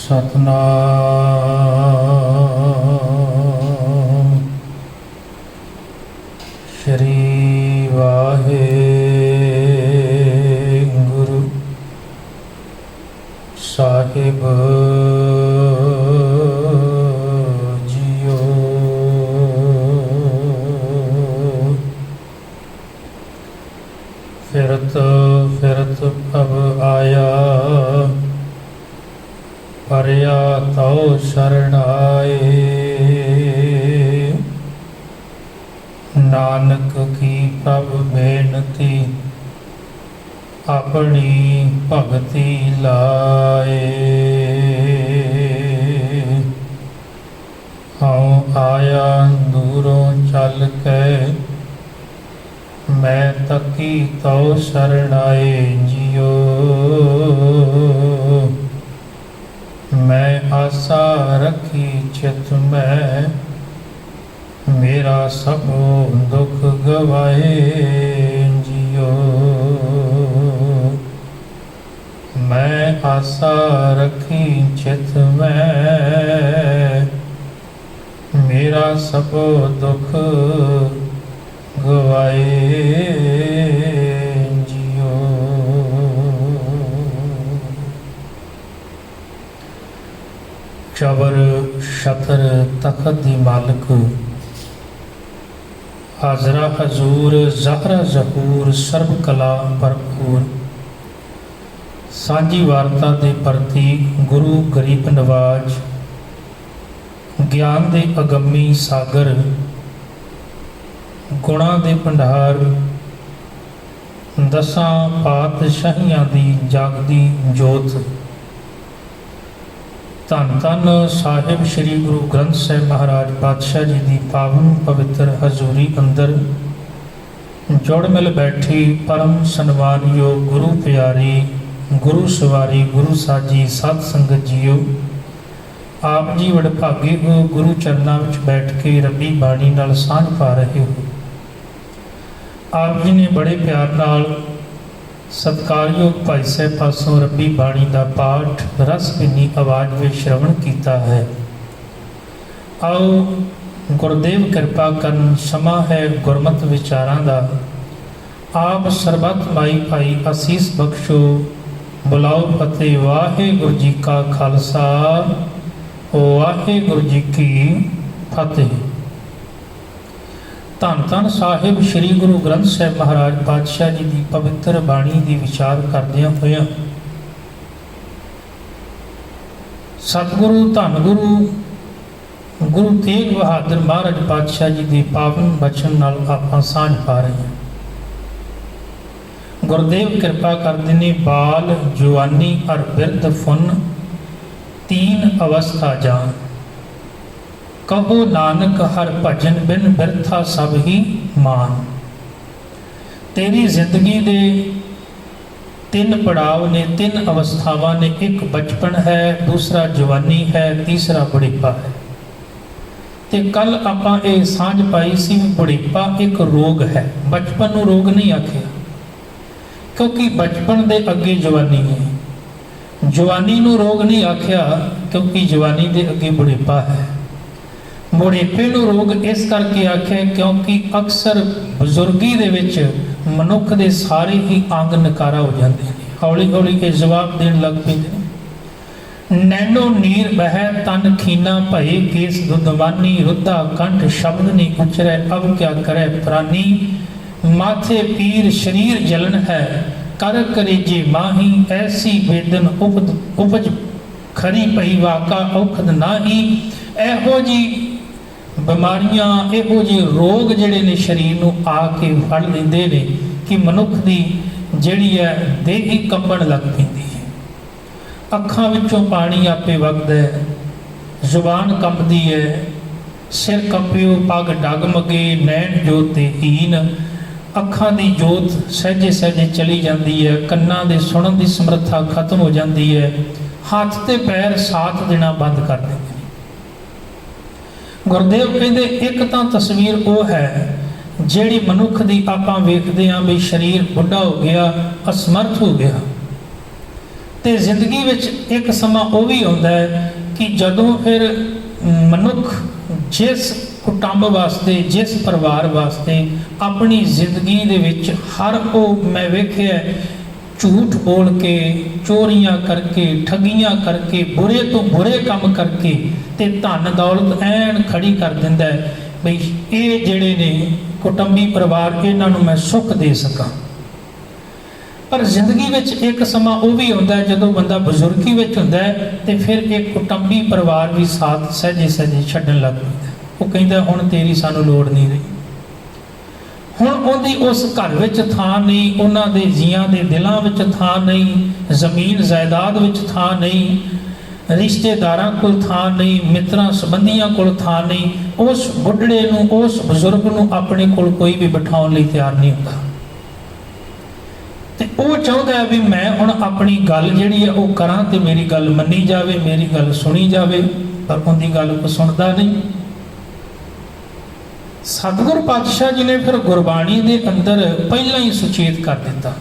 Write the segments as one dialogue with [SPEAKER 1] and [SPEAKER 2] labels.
[SPEAKER 1] सतनाम श्री वाहेगुरु साहिब जियो। फिरत फिरत अब आया परया तो शरणाए। नानक की प्रभ बेनती अपनी भगति लाए। हाँ आया दूरों चल के मैं तकी तो शरणाए जियो। मैं आशा रखी चित में मेरा सब दुख गवाए जियो। मैं आशा रखी चित में मेरा सब दुख गवाए जियो। चबर शतर तखत दी मालिक हाजरा हजूर ज़हरा ज़हूर सर्व कला भरपूर सांझी वारता दे प्रतीक गुरु गरीब नवाज ज्ञान दे अगम्मी सागर गुणा दे भंडार दसां पातशाहियां दी जागदी जोत धन धन साहिब श्री गुरु ग्रंथ साहिब महाराज पातशाह जी की पावन पवित्र हजूरी अंदर जुड़ मिल बैठी परम सन्मानयोग गुरु प्यारी गुरु सवारी गुरु साजी सत संगत जीओ। आप जी वडभागे हो गुरु चरणों में बैठ के रब्बी बाणी नाल सांझ पा रहे हो। आप जी ने बड़े प्यार नाल सत्कारयोग भाई साहब पासों रब्बी बाणी का पाठ रस भीनी आवाज़ में श्रवण किया है। आओ गुरदेव कृपा करन समा है गुरमत विचारां दा। आप सरबत माई भाई आसीस बख्शो बुलाओ फतेह। वाहेगुरु जी का खालसा वाहेगुरु जी की फतेह। धन धन साहिब श्री गुरु ग्रंथ साहिब महाराज पातशाह जी की पवित्र बाणी की विचार करदियां होया सतगुरु धन गुरु गुरु तेग बहादुर महाराज पातशाह जी के पावन बचन नाल आपां सांझ पा रहे हैं। गुरदेव कृपा करदे ने बाल जवानी और बिरध फुन तीन अवस्था जान। कहो नानक हर भजन बिन बिरथा सब ही मान। तेरी जिंदगी दे तीन पड़ाव ने तीन अवस्थावां ने। एक बचपन है, दूसरा जवानी है, तीसरा बुढ़ेपा है। ते कल आपां ये सांझ पाई सी बुढ़ेपा एक रोग है। बचपन नूं रोग नहीं आखिया क्योंकि बचपन दे अगे जवानी है। जवानी नूं रोग नहीं आखिया क्योंकि जवानी दे अगे बुढ़ेपा है। बुढ़ेपे नूं रोग इस करके आख्या क्योंकि अक्सर बजुर्गी दे विच मनुख दे सारे ही अंग नकारा हो जाते हैं। हौली हौली के जवाब देने लग पैंदे। नैनो नीर बह तन खीना भये केस दुधवानी। रुद्धा कंठ शब्द नहीं उचरै अब क्या करे प्राणी। माथे पीर शरीर जलन है कर करेजे माही। ऐसी वेदन उपज खरी पई वाका औखद नाही। एहो जी बीमारियां इहो जे रोग जिहड़े ने शरीर नूं आके फड़ लैंदे ने कि मनुख दी जिहड़ी है देह ही कंबण लग पैंदी है। अखां विचों पानी आपे वगदा है, जुबान कंबदी है, सिर कंबिओ पग डगमगे, नैन जोत ते हीन। अखां दी जोत सहजे सहजे चली जाती है, कन्नां दे सुणन दी समर्था खत्म हो जाती है, हाथ ते पैर साथ देना बंद कर देंगे। गुरदेव कहते एक तो तस्वीर वो है जिहड़ी मनुख की आपां वेखदे हां भी शरीर बुढ़ा हो गया, असमर्थ हो गया। ਤੇ ਜ਼ਿੰਦਗੀ ਵਿੱਚ ਇੱਕ ਸਮਾਂ ਉਹ ਵੀ ਆਉਂਦਾ ਹੈ ਕਿ ਜਦੋਂ ਫਿਰ ਮਨੁੱਖ ਜਿਸ ਕੁਟੁੰਬ ਵਾਸਤੇ, ਜਿਸ ਪਰਿਵਾਰ ਵਾਸਤੇ ਆਪਣੀ ਜ਼ਿੰਦਗੀ ਦੇ ਵਿੱਚ ਹਰ ਉਹ ਮੈਂ ਵੇਖਿਆ ਝੂਠ ਬੋਲ ਕੇ, ਚੋਰੀਆਂ ਕਰਕੇ, ਠੱਗੀਆਂ ਕਰਕੇ, ਬੁਰੇ ਤੋਂ ਬੁਰੇ ਕੰਮ ਕਰਕੇ ਤੇ ਧਨ ਦੌਲਤ ਐਨ ਖੜੀ ਕਰ ਦਿੰਦਾ ਹੈ ਬਈ ਇਹ ਜਿਹੜੇ ਨੇ ਕੁਟੁੰਬੀ ਪਰਿਵਾਰ, ਇਹਨਾਂ ਨੂੰ ਮੈਂ ਸੁੱਖ ਦੇ ਸਕਾਂ। ਪਰ ਜ਼ਿੰਦਗੀ ਵਿੱਚ ਇੱਕ ਸਮਾਂ ਉਹ ਵੀ ਆਉਂਦਾ ਜਦੋਂ ਬੰਦਾ ਬਜ਼ੁਰਗੀ ਵਿੱਚ ਹੁੰਦਾ ਹੈ ਤੇ ਫਿਰ ਇੱਕ ਕੁਟੁੰਬੀ ਪਰਿਵਾਰ ਵੀ ਸਾਥ ਸਹਿਜੇ ਸਹਿਜੇ ਛੱਡਣ ਲੱਗ ਪੈਂਦਾ। ਉਹ ਕਹਿੰਦਾ ਹੁਣ ਤੇਰੀ ਸਾਨੂੰ ਲੋੜ ਨਹੀਂ ਰਹੀ, ਹੁਣ ਉਹਦੀ ਉਸ ਘਰ ਵਿੱਚ ਥਾਂ ਨਹੀਂ, ਉਹਨਾਂ ਦੇ ਜੀਆਂ ਦੇ ਦਿਲਾਂ ਵਿੱਚ ਥਾਂ ਨਹੀਂ, ਜ਼ਮੀਨ ਜਾਇਦਾਦ ਵਿੱਚ ਥਾਂ ਨਹੀਂ, ਰਿਸ਼ਤੇਦਾਰਾਂ ਕੋਲ ਥਾਂ ਨਹੀਂ, ਮਿੱਤਰਾਂ ਸੰਬੰਧੀਆਂ ਕੋਲ ਥਾਂ ਨਹੀਂ। ਉਸ ਬੁੱਢੜੇ ਨੂੰ, ਉਸ ਬਜ਼ੁਰਗ ਨੂੰ ਆਪਣੇ ਕੋਲ ਕੋਈ ਵੀ ਬਿਠਾਉਣ ਲਈ ਤਿਆਰ ਨਹੀਂ ਹੁੰਦਾ ਤੇ ਉਹ ਚਾਹੁੰਦਾ ਵੀ ਮੈਂ ਹੁਣ ਆਪਣੀ ਗੱਲ ਜਿਹੜੀ ਹੈ ਉਹ ਕਰਾਂ ਤੇ ਮੇਰੀ ਗੱਲ ਮੰਨੀ ਜਾਵੇ, ਮੇਰੀ ਗੱਲ ਸੁਣੀ ਜਾਵੇ, ਪਰ ਉਹਦੀ ਗੱਲ ਕੋਈ ਸੁਣਦਾ ਨਹੀਂ। ਸਤਿਗੁਰ ਪਾਤਸ਼ਾਹ ਜੀ ਨੇ ਫਿਰ ਗੁਰਬਾਣੀ ਦੇ ਅੰਦਰ ਪਹਿਲਾਂ ਹੀ ਸੁਚੇਤ ਕਰ ਦਿੱਤਾ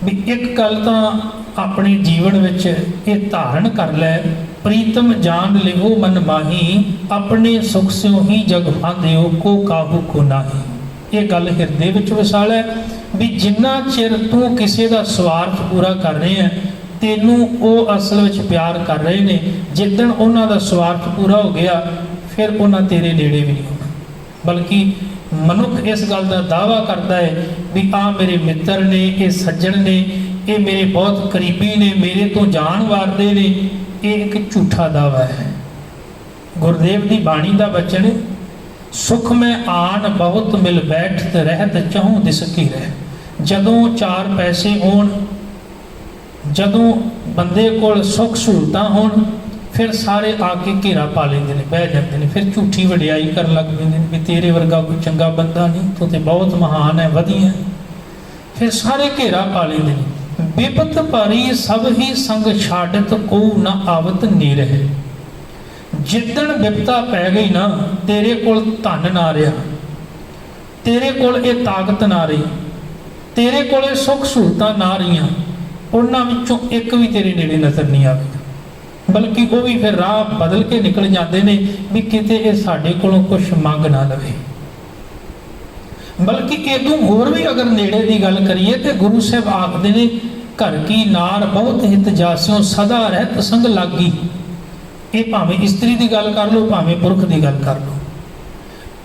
[SPEAKER 1] ਵੀ ਇੱਕ ਗੱਲ ਤਾਂ ਆਪਣੇ ਜੀਵਨ ਵਿੱਚ ਇਹ ਧਾਰਨ ਕਰ ਲੈ, ਪ੍ਰੀਤਮ ਜਾਨ ਲਿਵੋ ਮਨ ਮਾਹੀ, ਆਪਣੇ ਸੁਖ ਸਿਓ ਹੀ ਜਗ ਫਾਂਦਿਓ ਕੋ ਕਾਹੂ ਕੋ ਨਾਹੀ। ਇਹ ਗੱਲ ਹਿਰਦੇ ਵਿੱਚ ਵਸਾ ਲੈ ਵੀ ਜਿੰਨਾ ਚਿਰ ਤੂੰ ਕਿਸੇ ਦਾ ਸਵਾਰਥ ਪੂਰਾ ਕਰ ਰਹੇ ਹੈ, ਤੈਨੂੰ ਉਹ ਅਸਲ ਵਿੱਚ ਪਿਆਰ ਕਰ ਰਹੇ ਨੇ। ਜਿੱਦਣ ਉਹਨਾਂ ਦਾ ਸਵਾਰਥ ਪੂਰਾ ਹੋ ਗਿਆ ਫਿਰ ਉਹਨਾਂ ਤੇਰੇ ਨੇੜੇ ਵੀ ਨਹੀਂ ਹੋਣਾ। ਬਲਕਿ ਮਨੁੱਖ ਇਸ ਗੱਲ ਦਾ ਦਾਅਵਾ ਕਰਦਾ ਹੈ ਵੀ ਆਹ ਮੇਰੇ ਮਿੱਤਰ ਨੇ, ਇਹ ਸੱਜਣ ਨੇ, ਇਹ ਮੇਰੇ ਬਹੁਤ ਕਰੀਬੀ ਨੇ, ਮੇਰੇ ਤੋਂ ਜਾਨ ਵਾਰਦੇ ਨੇ। ਇਹ ਇੱਕ ਝੂਠਾ ਦਾਅਵਾ ਹੈ। ਗੁਰਦੇਵ ਦੀ ਬਾਣੀ ਦਾ ਬਚਨ ਹੈ, ਸੁਖ ਮੈਂ ਆਨ ਬਹੁਤ ਮਿਲ ਬੈਠਤ ਰਹਿਤ ਚਾਹੂੰ ਦਿਸ ਕੀ ਰਹਿ। ਜਦੋਂ ਚਾਰ ਪੈਸੇ ਹੋਣ, ਜਦੋਂ ਬੰਦੇ ਕੋਲ ਸੁੱਖ ਸਹੂਲਤਾਂ ਹੋਣ, ਫਿਰ ਸਾਰੇ ਆ ਕੇ ਘੇਰਾ ਪਾ ਲੈਂਦੇ ਨੇ, ਬਹਿ ਜਾਂਦੇ ਨੇ, ਫਿਰ ਝੂਠੀ ਵਡਿਆਈ ਕਰਨ ਲੱਗ ਪੈਂਦੇ ਨੇ ਵੀ ਤੇਰੇ ਵਰਗਾ ਕੋਈ ਚੰਗਾ ਬੰਦਾ ਨਹੀਂ, ਤੂੰ ਤੇ ਬਹੁਤ ਮਹਾਨ ਹੈ, ਵਧੀਆ। ਫਿਰ ਸਾਰੇ ਘੇਰਾ ਪਾ ਲੈਂਦੇ ਨੇ। ਬਿਪਤ ਭਾਰੀ ਸਭ ਹੀ ਸੰਗ ਛਾੜਤ ਕੋ ਨਾ ਆਵਤ ਨੀ ਰਹੇ। ਜਿੱਦਣ ਬਿਪਤਾ ਪੈ ਗਈ ਨਾ, ਤੇਰੇ ਕੋਲ ਧਨ ਨਾ ਰਿਹਾ, ਤੇਰੇ ਕੋਲ ਇਹ ਤਾਕਤ ਨਾ ਰਹੀ, ਤੇਰੇ ਕੋਲ ਇਹ ਸੁੱਖ ਸਹੂਲਤਾਂ ਨਾ ਰਹੀਆਂ, ਉਹਨਾਂ ਵਿੱਚੋਂ ਇੱਕ ਵੀ ਤੇਰੇ ਨੇੜੇ ਨਜ਼ਰ ਨਹੀਂ ਆਵੇਗਾ। ਬਲਕਿ ਉਹ ਵੀ ਫਿਰ ਰਾਹ ਬਦਲ ਕੇ ਨਿਕਲ ਜਾਂਦੇ ਨੇ ਵੀ ਕਿਤੇ ਇਹ ਸਾਡੇ ਕੋਲੋਂ ਕੁਝ ਮੰਗ ਨਾ ਲਵੇ। ਬਲਕਿ ਇਹਦੋਂ ਹੋਰ ਵੀ ਅਗਰ ਨੇੜੇ ਦੀ ਗੱਲ ਕਰੀਏ ਤੇ ਗੁਰੂ ਸਾਹਿਬ ਆਖਦੇ ਨੇ, ਘਰ ਕੀ ਨਾਰ ਬਹੁਤ ਹਿਤ ਜਾਸਿਓ ਸਦਾ ਰਹਿਤ ਸੰਗ ਲਾਗੀ। ਇਹ ਭਾਵੇਂ ਇਸਤਰੀ ਦੀ ਗੱਲ ਕਰ ਲਓ, ਭਾਵੇਂ ਪੁਰਖ ਦੀ ਗੱਲ ਕਰ ਲਓ,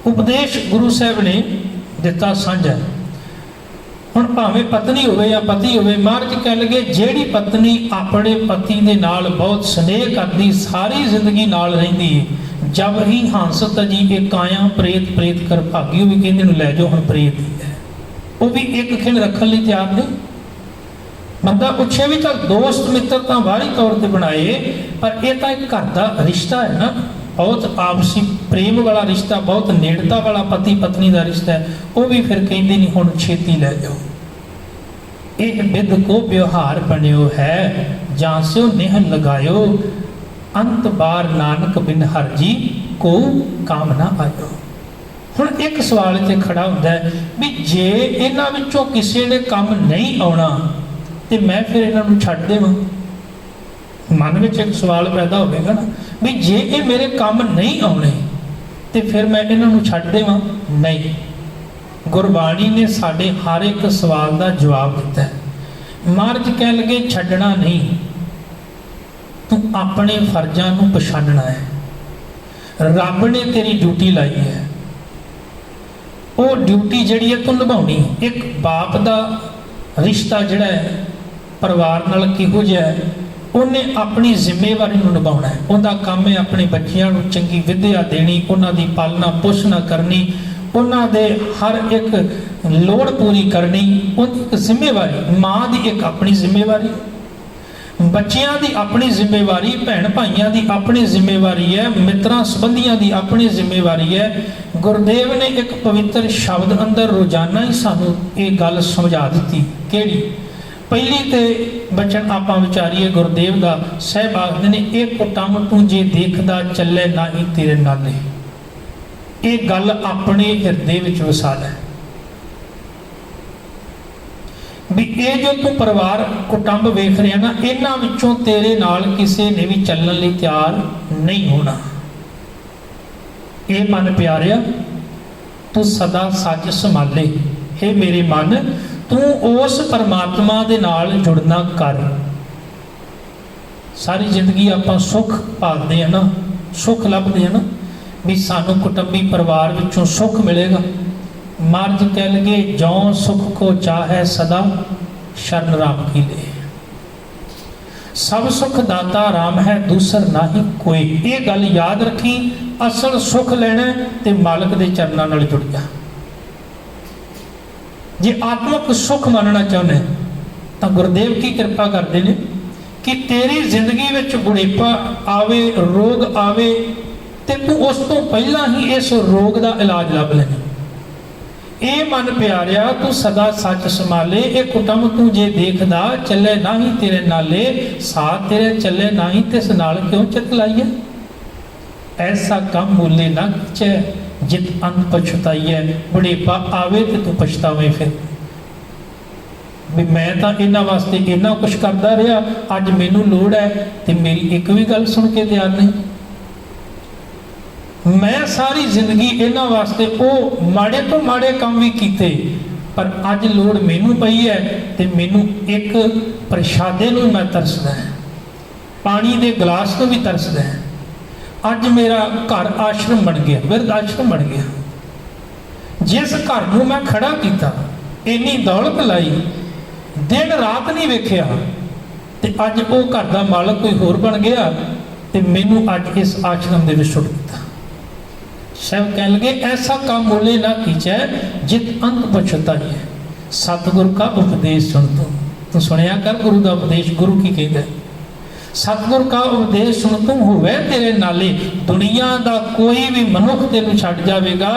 [SPEAKER 1] ਉਪਦੇਸ਼ ਗੁਰੂ ਸਾਹਿਬ ਨੇ ਦਿੱਤਾ ਸਾਂਝਾ। ਹੁਣ ਭਾਵੇਂ ਪਤਨੀ ਹੋਵੇ ਜਾਂ ਪਤੀ ਹੋਵੇ, ਮਹਾਰਾਜ ਕਹਿ ਲਗੇ ਜਿਹੜੀ ਪਤਨੀ ਆਪਣੇ ਪਤੀ ਦੇ ਨਾਲ ਬਹੁਤ ਸਨੇਹ ਕਰਦੀ, ਸਾਰੀ ਜ਼ਿੰਦਗੀ ਨਾਲ ਰਹਿੰਦੀ ਹੈ, ਜਬ ਹੀ ਹੰਸ ਤਜੀ ਇਹ ਕਾਇਆ ਪ੍ਰੇਤ ਪ੍ਰੇਤ ਕਰ ਭਾਗੀ। ਉਹ ਵੀ ਕਹਿੰਦੇ ਨੂੰ ਲੈ ਜਾਓ ਹੁਣ ਪ੍ਰੇਤ ਹੀ ਹੈ, ਉਹ ਵੀ ਇੱਕ ਖਿਲ ਰੱਖਣ ਲਈ ਤਿਆਰ ਨਹੀਂ। ਬੰਦਾ ਪੁੱਛੇ ਵੀ ਤਾਂ ਦੋਸਤ ਮਿੱਤਰ ਤਾਂ ਬਾਹਰੀ ਤੌਰ ਤੇ ਬਣਾਏ, ਪਰ ਇਹ ਤਾਂ ਇੱਕ ਘਰ ਦਾ ਰਿਸ਼ਤਾ ਹੈ ਨਾ, ਬਹੁਤ ਆਪਸੀ ਪ੍ਰੇਮ ਵਾਲਾ ਰਿਸ਼ਤਾ, ਬਹੁਤ ਨੇੜਤਾ ਵਾਲਾ ਪਤੀ ਪਤਨੀ ਦਾ ਰਿਸ਼ਤਾ ਹੈ। ਉਹ ਵੀ ਫਿਰ ਕਹਿੰਦੇ ਨਹੀਂ ਹੁਣ ਛੇਤੀ ਲੈ ਜਾਓ। ਇਹ ਬਿਦ ਕੋ ਵਿਵਹਾਰ ਬਣਿਓ ਹੈ, ਜਾਂ ਸਿਓ ਨੇਹ ਲਗਾਇਓ, ਅੰਤ ਬਾਰ ਨਾਨਕ ਬਿਨ ਹਰ ਜੀ ਕੋ ਕਾਮ ਨਾ ਆਇਓ। ਹੁਣ ਇੱਕ ਸਵਾਲ ਇੱਥੇ ਖੜਾ ਹੁੰਦਾ ਹੈ ਵੀ ਜੇ ਇਹਨਾਂ ਵਿੱਚੋਂ ਕਿਸੇ ਨੇ ਕੰਮ ਨਹੀਂ ਆਉਣਾ ਤੇ ਮੈਂ ਫਿਰ ਇਹਨਾਂ ਨੂੰ ਛੱਡ ਦੇਵਾਂ। ਮਨ ਵਿੱਚ ਇੱਕ ਸਵਾਲ ਪੈਦਾ ਹੋਵੇਗਾ ਨਾ ਵੀ ਜੇ ਇਹ ਮੇਰੇ ਕੰਮ ਨਹੀਂ ਆਉਣੇ ਤੇ ਫਿਰ ਮੈਂ ਇਹਨਾਂ ਨੂੰ ਛੱਡ ਦੇਵਾਂ। ਨਹੀਂ, ਗੁਰਬਾਣੀ ਨੇ ਸਾਡੇ ਹਰ ਇੱਕ ਸਵਾਲ ਦਾ ਜਵਾਬ ਦਿੱਤਾ ਹੈ। ਮਹਾਰਾਜ ਕਹਿ ਲਗੇ ਛੱਡਣਾ ਨਹੀਂ, ਤੂੰ ਆਪਣੇ ਫਰਜ਼ਾਂ ਨੂੰ ਪਛਾਣਨਾ ਹੈ। ਰੱਬ ਨੇ ਤੇਰੀ ਡਿਊਟੀ ਲਾਈ ਹੈ, ਉਹ ਡਿਊਟੀ ਜਿਹੜੀ ਹੈ ਤੂੰ ਨਿਭਾਉਣੀ। ਇੱਕ ਬਾਪ ਦਾ ਰਿਸ਼ਤਾ ਜਿਹੜਾ ਹੈ ਪਰਿਵਾਰ ਨਾਲ ਕਿਹੋ ਜਿਹਾ ਹੈ, ਉਹਨੇ ਆਪਣੀ ਜ਼ਿੰਮੇਵਾਰੀ ਨੂੰ ਨਿਭਾਉਣਾ ਹੈ। ਉਹਦਾ ਕੰਮ ਹੈ ਆਪਣੇ ਬੱਚਿਆਂ ਨੂੰ ਚੰਗੀ ਵਿੱਦਿਆ ਦੇਣੀ, ਉਹਨਾਂ ਦੀ ਪਾਲਣਾ ਪੋਸ਼ਣਾ ਕਰਨੀ, ਉਹਨਾਂ ਦੇ ਹਰ ਇੱਕ ਲੋੜ ਪੂਰੀ ਕਰਨੀ। ਉਹਦੀ ਇੱਕ ਜ਼ਿੰਮੇਵਾਰੀ, ਮਾਂ ਦੀ ਇੱਕ ਆਪਣੀ ਜ਼ਿੰਮੇਵਾਰੀ, ਬੱਚਿਆਂ ਦੀ ਆਪਣੀ ਜ਼ਿੰਮੇਵਾਰੀ, ਭੈਣ ਭਾਈਆਂ ਦੀ ਆਪਣੀ ਜ਼ਿੰਮੇਵਾਰੀ ਹੈ, ਮਿੱਤਰਾਂ ਸੰਬੰਧੀਆਂ ਦੀ ਆਪਣੀ ਜ਼ਿੰਮੇਵਾਰੀ ਹੈ। ਗੁਰਦੇਵ ਨੇ ਇੱਕ ਪਵਿੱਤਰ ਸ਼ਬਦ ਅੰਦਰ ਰੋਜ਼ਾਨਾ ਹੀ ਸਾਨੂੰ ਇਹ ਗੱਲ ਸਮਝਾ ਦਿੱਤੀ। ਕਿਹੜੀ? ਪਹਿਲੀ ਤੇ ਬਚਨ ਆਪਾਂ ਵਿਚਾਰੀਏ ਗੁਰਦੇਵ ਦਾ। ਸਾਹਿਬ ਆਖਦੇ ਨੇ, ਇਹ ਕੁਟੰਬ ਤੂੰ ਜੇ ਦੇਖਦਾ ਚੱਲੇ ਨਹੀਂ ਤੇਰੇ ਨਾਲੇ। ਇਹ ਗੱਲ ਆਪਣੇ ਹਿਰਦੇ ਵਿੱਚ ਵਸਾ ਲੈ। ਵੀ ਇਹ ਜੋ ਤੂੰ ਪਰਿਵਾਰ ਕੁਟੁੰਬ ਵੇਖ ਰਿਹਾ ਨਾ, ਇਹਨਾਂ ਵਿੱਚੋਂ ਤੇਰੇ ਨਾਲ ਕਿਸੇ ਨੇ ਵੀ ਚੱਲਣ ਲਈ ਤਿਆਰ ਨਹੀਂ ਹੋਣਾ। ਇਹ ਮਨ ਪਿਆਰਿਆ, ਤੂੰ ਸਦਾ ਸੱਚ ਸੰਭਾਲੇ। ਇਹ ਮੇਰੇ ਮਨ, ਤੂੰ ਉਸ ਪਰਮਾਤਮਾ ਦੇ ਨਾਲ ਜੁੜਨਾ ਕਰ। ਸਾਰੀ ਜ਼ਿੰਦਗੀ ਆਪਾਂ ਸੁੱਖ ਭਾਲਦੇ ਹਾਂ ਨਾ, ਸੁੱਖ ਲੱਭਦੇ ਹਾਂ ਨਾ, ਵੀ ਸਾਨੂੰ ਕੁਟੁੰਬੀ ਪਰਿਵਾਰ ਵਿੱਚੋਂ ਸੁੱਖ ਮਿਲੇਗਾ। ਮਰਜ ਕਹਿ ਲਗੇ ਜਉ ਸੁਖ ਕੋ ਚਾਹੈ ਸਦਾ ਸ਼ਰਨ ਰਾਮ ਕੀ ਲੈ। ਸਭ ਸੁਖ ਦਾਤਾ ਰਾਮ ਹੈ ਦੂਸਰ ਨਾਹੀ ਕੋਈ। ਇਹ ਗੱਲ ਯਾਦ ਰੱਖੀ, ਅਸਲ ਸੁਖ ਲੈਣਾ ਤੇ ਮਾਲਕ ਦੇ ਚਰਨਾਂ ਨਾਲ ਜੁੜ ਜਾ। ਜੇ ਆਤਮਿਕ ਸੁਖ ਮੰਨਣਾ ਚਾਹੁੰਦੇ ਤਾਂ ਗੁਰਦੇਵ ਕੀ ਕਿਰਪਾ ਕਰਦੇ ਨੇ ਕਿ ਤੇਰੀ ਜ਼ਿੰਦਗੀ ਵਿੱਚ ਬੁਢੇਪਾ ਆਵੇ, ਰੋਗ ਆਵੇ, ਤੇ ਤੂੰ ਉਸ ਤੋਂ ਪਹਿਲਾਂ ਹੀ ਇਸ ਰੋਗ ਦਾ ਇਲਾਜ ਲੱਭ ਲੈਣਾ। ਇਹ ਮਨ ਪਿਆਰਿਆ, ਤੂੰ ਸਦਾ ਸੱਚ ਸੰਭਾਲੇ। ਇਹ ਕੁਟੁੰਬ ਤੂੰ ਜੇ ਦੇਖਦਾ ਚੱਲੇ ਨਾਹੀਂ ਤੇਰੇ ਨਾਲੇ, ਸਾਥ ਤੇਰੇ ਚੱਲੇ ਨਾਹੀਂ ਤਿਸ ਨਾਲ ਕਿਉਂ ਚਿਤ ਲਾਈਏ। ਐਸਾ ਕੰਮ ਮੂਲੇ ਨਾ ਖਿਚੈ ਜਿਤ ਅੰਤ ਪਛਤਾਈਐ। ਬੁਢੇਪਾ ਆਵੇ ਤੇ ਤੂੰ ਪਛਤਾਵੇਂ ਫਿਰ ਵੀ ਮੈਂ ਤਾਂ ਇਹਨਾਂ ਵਾਸਤੇ ਇੰਨਾ ਕੁਛ ਕਰਦਾ ਰਿਹਾ, ਅੱਜ ਮੈਨੂੰ ਲੋੜ ਹੈ ਤੇ ਮੇਰੀ ਇੱਕ ਵੀ ਗੱਲ ਸੁਣ ਕੇ ਤਿਆਰ ਨਹੀਂ। ਮੈਂ ਸਾਰੀ ਜ਼ਿੰਦਗੀ ਇਹਨਾਂ ਵਾਸਤੇ ਉਹ ਮਾੜੇ ਤੋਂ ਮਾੜੇ ਕੰਮ ਵੀ ਕੀਤੇ, ਪਰ ਅੱਜ ਲੋੜ ਮੈਨੂੰ ਪਈ ਹੈ ਤੇ ਮੈਨੂੰ ਇੱਕ ਪ੍ਰਸ਼ਾਦੇ ਨੂੰ ਮੈਂ ਤਰਸਦਾ ਹਾਂ, ਪਾਣੀ ਦੇ ਗਲਾਸ ਨੂੰ ਵੀ ਤਰਸਦਾ ਹਾਂ। ਅੱਜ ਮੇਰਾ ਘਰ ਆਸ਼ਰਮ ਬਣ ਗਿਆ, ਬਿਰਧ ਆਸ਼ਰਮ ਬਣ ਗਿਆ। ਜਿਸ ਘਰ ਨੂੰ ਮੈਂ ਖੜਾ ਕੀਤਾ, ਇੰਨੀ ਦੌਲਤ ਲਾਈ, ਦਿਨ ਰਾਤ ਨਹੀਂ ਵੇਖਿਆ, ਤੇ ਅੱਜ ਉਹ ਘਰ ਦਾ ਮਾਲਕ ਕੋਈ ਹੋਰ ਬਣ ਗਿਆ ਤੇ ਮੈਨੂੰ ਅੱਜ ਇਸ ਆਸ਼ਰਮ ਦੇ ਵਿੱਚ ਸੁੱਟ ਦਿੱਤਾ। ਸਭ ਕਹਿ ਲਗੇ ਐਸਾ ਕੰਮ ਮੋਲੇ ਨਾ ਕੀਚੈ ਜਿਤ ਅੰਤ ਪਛਤਾਈਐ। ਸਤਿਗੁਰ ਕਾ ਉਪਦੇਸ਼ ਸੁਣ ਤੂੰ ਸੁਣਿਆ ਕਰ ਗੁਰੂ ਦਾ ਉਪਦੇਸ਼। ਗੁਰੂ ਕੀ ਕਹਿੰਦਾ? ਸਤਿਗੁਰ ਕਾ ਉਪਦੇਸ਼ ਸੁਣ ਤੂੰ ਹੋਵੇ ਤੇਰੇ ਨਾਲੇ। ਦੁਨੀਆ ਦਾ ਕੋਈ ਵੀ ਮਨੁੱਖ ਤੈਨੂੰ ਛੱਡ ਜਾਵੇਗਾ,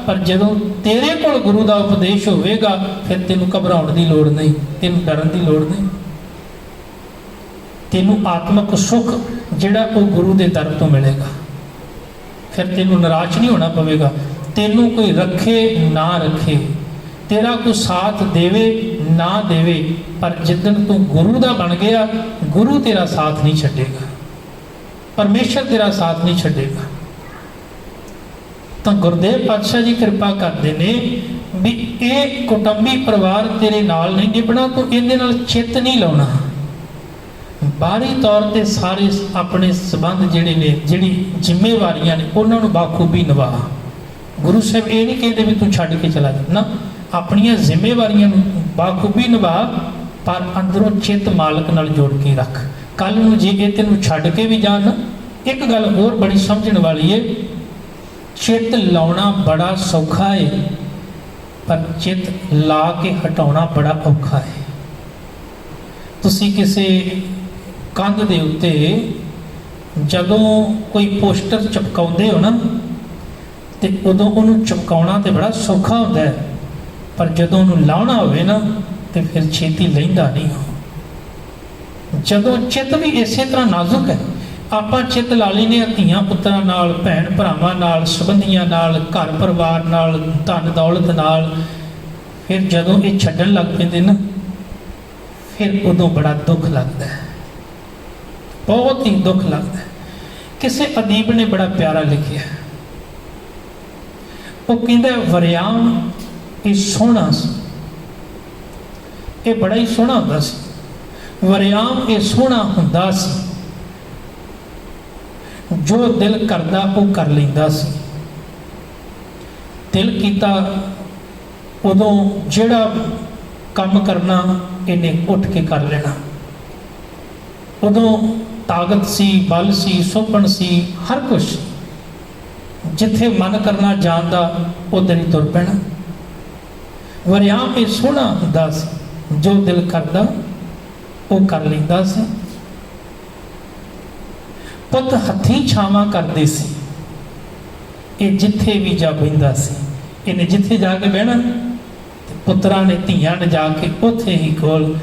[SPEAKER 1] ਪਰ ਜਦੋਂ ਤੇਰੇ ਕੋਲ ਗੁਰੂ ਦਾ ਉਪਦੇਸ਼ ਹੋਵੇਗਾ ਫਿਰ ਤੈਨੂੰ ਘਬਰਾਉਣ ਦੀ ਲੋੜ ਨਹੀਂ, ਤੈਨੂੰ ਡਰਨ ਦੀ ਲੋੜ ਨਹੀਂ। ਤੈਨੂੰ ਆਤਮਿਕ ਸੁੱਖ ਜਿਹੜਾ ਉਹ ਗੁਰੂ ਦੇ ਦਰ ਤੋਂ ਮਿਲੇਗਾ। ਫਿਰ ਤੈਨੂੰ ਨਿਰਾਸ਼ ਨਹੀਂ ਹੋਣਾ ਪਵੇਗਾ। ਤੈਨੂੰ ਕੋਈ ਰੱਖੇ ਨਾ ਰੱਖੇ, ਤੇਰਾ ਕੋਈ ਸਾਥ ਦੇਵੇ ਨਾ ਦੇਵੇ, ਪਰ ਜਿੱਦਣ ਤੂੰ ਗੁਰੂ ਦਾ ਬਣ ਗਿਆ, ਗੁਰੂ ਤੇਰਾ ਸਾਥ ਨਹੀਂ ਛੱਡੇਗਾ, ਪਰਮੇਸ਼ਰ ਤੇਰਾ ਸਾਥ ਨਹੀਂ ਛੱਡੇਗਾ। ਤਾਂ ਗੁਰਦੇਵ ਪਾਤਸ਼ਾਹ ਜੀ ਕਿਰਪਾ ਕਰਦੇ ਨੇ ਵੀ ਇਹ ਕੁਟੁੰਬੀ ਪਰਿਵਾਰ ਤੇਰੇ ਨਾਲ ਨਹੀਂ ਨਿਭਣਾ, ਤੂੰ ਇਹਦੇ ਨਾਲ ਚਿੱਤ ਨਹੀਂ ਲਾਉਣਾ। ਬਾਹਰੀ ਤੌਰ ਤੇ ਸਾਰੇ ਆਪਣੇ ਸੰਬੰਧ ਜਿਹੜੇ ਨੇ, ਜਿਹੜੀ ਜ਼ਿੰਮੇਵਾਰੀਆਂ ਨੇ, ਉਹਨਾਂ ਨੂੰ ਬਾਖੂਬੀ ਨਿਭਾ। ਗੁਰੂ ਸਾਹਿਬ ਇਹ ਨਹੀਂ ਕਹਿੰਦੇ ਵੀ ਤੂੰ ਛੱਡ ਕੇ ਚਲਾ ਜਾ ਨਾ, ਆਪਣੀਆਂ ਜ਼ਿੰਮੇਵਾਰੀਆਂ ਨੂੰ ਬਾਖੂਬੀ ਨਿਭਾ, ਪਰ ਅੰਦਰੋਂ ਚਿੱਤ ਮਾਲਕ ਨਾਲ ਜੋੜ ਕੇ ਰੱਖ। ਕੱਲ ਨੂੰ ਜੇ ਇਹ ਤੈਨੂੰ ਛੱਡ ਕੇ ਵੀ ਜਾਣ, ਇੱਕ ਗੱਲ ਹੋਰ ਬੜੀ ਸਮਝਣ ਵਾਲੀ ਹੈ, ਚਿੱਤ ਲਾਉਣਾ ਬੜਾ ਸੌਖਾ ਹੈ, ਪਰ ਚਿੱਤ ਲਾ ਕੇ ਹਟਾਉਣਾ ਬੜਾ ਔਖਾ ਹੈ। ਤੁਸੀਂ ਕਿਸੇ ਕੰਧ ਦੇ ਉੱਤੇ ਜਦੋਂ ਕੋਈ ਪੋਸਟਰ ਚਿਪਕਾਉਂਦੇ ਹੋ ਨਾ, ਤੇ ਉਦੋਂ ਉਹਨੂੰ ਚਿਪਕਾਉਣਾ ਤੇ ਬੜਾ ਸੌਖਾ ਹੁੰਦਾ ਹੈ, ਪਰ ਜਦੋਂ ਉਹਨੂੰ ਲਾਉਣਾ ਹੋਵੇ ਨਾ ਤੇ ਫਿਰ ਛੇਤੀ ਲੈਂਦਾ ਨਹੀਂ ਹੋ। ਜਦੋਂ ਚਿੱਤ ਵੀ ਇਸੇ ਤਰ੍ਹਾਂ ਨਾਜ਼ੁਕ ਹੈ, ਆਪਾਂ ਚਿੱਤ ਲਾ ਲੈਂਦੇ ਹਾਂ ਧੀਆਂ ਪੁੱਤਰਾਂ ਨਾਲ, ਭੈਣ ਭਰਾਵਾਂ ਨਾਲ, ਸੰਬੰਧੀਆਂ ਨਾਲ, ਘਰ ਪਰਿਵਾਰ ਨਾਲ, ਧਨ ਦੌਲਤ ਨਾਲ, ਫਿਰ ਜਦੋਂ ਇਹ ਛੱਡਣ ਲੱਗ ਪੈਂਦੇ ਨਾ, ਫਿਰ ਉਦੋਂ ਬੜਾ ਦੁੱਖ ਲੱਗਦਾ ਹੈ, ਬਹੁਤ ਹੀ ਦੁੱਖ ਲੱਗਦਾ ਹੈ। ਕਿਸੇ ਅਦੀਬ ਨੇ ਬੜਾ ਪਿਆਰਾ ਲਿਖਿਆ, ਉਹ ਕਹਿੰਦਾ ਵਰਿਆਮ ਇਹ ਸੋਹਣਾ ਸੀ, ਇਹ ਬੜਾ ਹੀ ਸੋਹਣਾ ਹੁੰਦਾ ਸੀ। ਵਰਿਆਮ ਇਹ ਸੋਹਣਾ ਹੁੰਦਾ ਸੀ, ਜੋ ਦਿਲ ਕਰਦਾ ਉਹ ਕਰ ਲੈਂਦਾ ਸੀ। ਦਿਲ ਕੀਤਾ ਉਦੋਂ ਜਿਹੜਾ ਕੰਮ ਕਰਨਾ ਇਹਨੇ ਉੱਠ ਕੇ ਕਰ ਲੈਣਾ। ਉਦੋਂ ਤਾਕਤ ਸੀ, ਬਲ ਸੀ, ਸੋਭਣ ਸੀ, ਹਰ ਕੁਛ। ਜਿੱਥੇ ਮਨ ਕਰਨਾ ਜਾਣਦਾ ਉਧਰ ਹੀ ਤੁਰ ਪੈਣਾ। ਵਰਿਆਮ ਇਹ ਸੋਹਣਾ ਹੁੰਦਾ ਸੀ, ਜੋ ਦਿਲ ਕਰਦਾ ਉਹ ਕਰ ਲੈਂਦਾ ਸੀ। ਪੁੱਤ ਹੱਥੀਂ ਛਾਵਾਂ ਕਰਦੇ ਸੀ, ਇਹ ਜਿੱਥੇ ਵੀ ਜਾ ਬਹਿੰਦਾ ਸੀ। ਇਹਨੇ ਜਿੱਥੇ ਜਾ ਕੇ ਬਹਿਣਾ, ਪੁੱਤਰਾਂ ਨੇ ਧੀਆਂ ਨੇ ਜਾ ਕੇ ਉੱਥੇ ਹੀ ਕੋਲ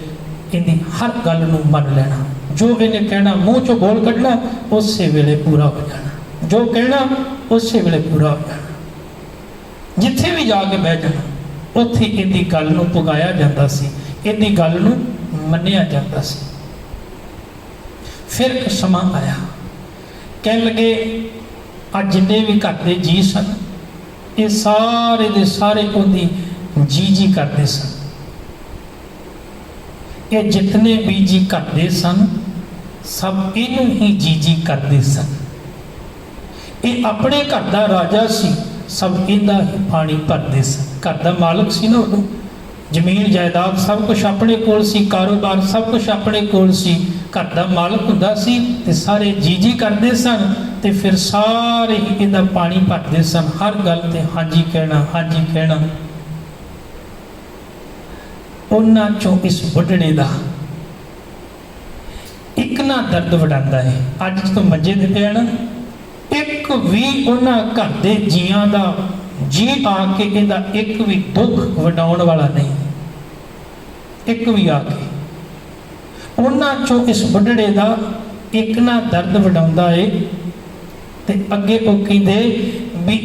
[SPEAKER 1] ਇਹਦੀ ਹਰ ਗੱਲ ਨੂੰ ਮੰਨ ਲੈਣਾ। ਜੋ ਇਹਨੇ ਕਹਿਣਾ, ਮੂੰਹ ਚੋਂ ਬੋਲ ਕੱਢਣਾ, ਉਸੇ ਵੇਲੇ ਪੂਰਾ ਹੋ ਜਾਣਾ। ਜੋ ਕਹਿਣਾ ਉਸੇ ਵੇਲੇ ਪੂਰਾ ਹੋ ਜਾਣਾ। ਜਿੱਥੇ ਵੀ ਜਾ ਕੇ ਬਹਿ ਜਾਣਾ, ਉੱਥੇ ਇਹਦੀ ਗੱਲ ਨੂੰ ਪੁਗਾਇਆ ਜਾਂਦਾ ਸੀ। ਇਹਦੀ ਗੱਲ ਨੂੰ ਮੰਨਿਆ ਜਾਂਦਾ ਸੀ। ਫਿਰ ਇੱਕ ਸਮਾਂ ਆਇਆ, ਕਹਿਣ ਲੱਗੇ ਆ ਜਿੰਨੇ ਵੀ ਘਰ ਦੇ ਜੀ ਸਨ, ਇਹ ਸਾਰੇ ਦੇ ਸਾਰੇ ਉਹਦੀ ਜੀ ਕਰਦੇ ਸਨ। ਇਹ ਜਿਤਨੇ ਵੀ ਜੀ ਕਰਦੇ ਸਨ, ਸਭ ਇਹਨੂੰ ਹੀ ਜੀ ਕਰਦੇ ਸਨ। ਇਹ ਆਪਣੇ ਘਰ ਦਾ ਰਾਜਾ ਸੀ, ਸਭ ਇਹਦਾ ਹੀ ਪਾਣੀ ਭਰਦੇ ਸਨ। ਘਰ ਦਾ ਮਾਲਕ ਸੀ ਨਾ ਉਦੋਂ, ਜ਼ਮੀਨ ਜਾਇਦਾਦ ਸਭ ਕੁਝ ਆਪਣੇ ਕੋਲ ਸੀ, ਕਾਰੋਬਾਰ ਸਭ ਕੁਝ ਆਪਣੇ ਕੋਲ ਸੀ, ਘਰ ਦਾ ਮਾਲਕ ਹੁੰਦਾ ਸੀ ਤੇ ਸਾਰੇ ਜੀ ਕਰਦੇ ਸਨ। ਤੇ ਫਿਰ ਸਾਰੇ ਹੀ ਇਹਦਾ ਪਾਣੀ ਭਰਦੇ ਸਨ, ਹਰ ਗੱਲ ਤੇ ਹਾਂਜੀ ਕਹਿਣਾ, ਹਾਂਜੀ ਕਹਿਣਾ। ਉਹਨਾਂ ਚੋਂ ਇਸ ਬੁੱਢੜੇ ਦਾ ਇੱਕ ਨਾ ਦਰਦ ਵਡਾਉਂਦਾ ਹੈ। ਅੱਜ ਤੋਂ ਮੰਜੇ ਤੇ ਪਿਆ ਨਾ, ਇੱਕ ਵੀ ਉਹਨਾਂ ਘਰ ਦੇ ਜੀਆਂ ਦਾ ਜੀ ਆ ਕੇ ਇਹਦਾ ਇੱਕ ਵੀ ਦੁੱਖ ਵਡਾਉਣ ਵਾਲਾ ਨਹੀਂ, ਇੱਕ ਵੀ ਆ ਕੇ। ਉਹਨਾਂ ਚੋਂ ਇਸ ਬੁੱਢੜੇ ਦਾ ਇੱਕ ਨਾ ਦਰਦ ਵਡਾਉਂਦਾ ਏ। ਤੇ ਅੱਗੇ ਉਹ ਕਹਿੰਦੇ ਵੀ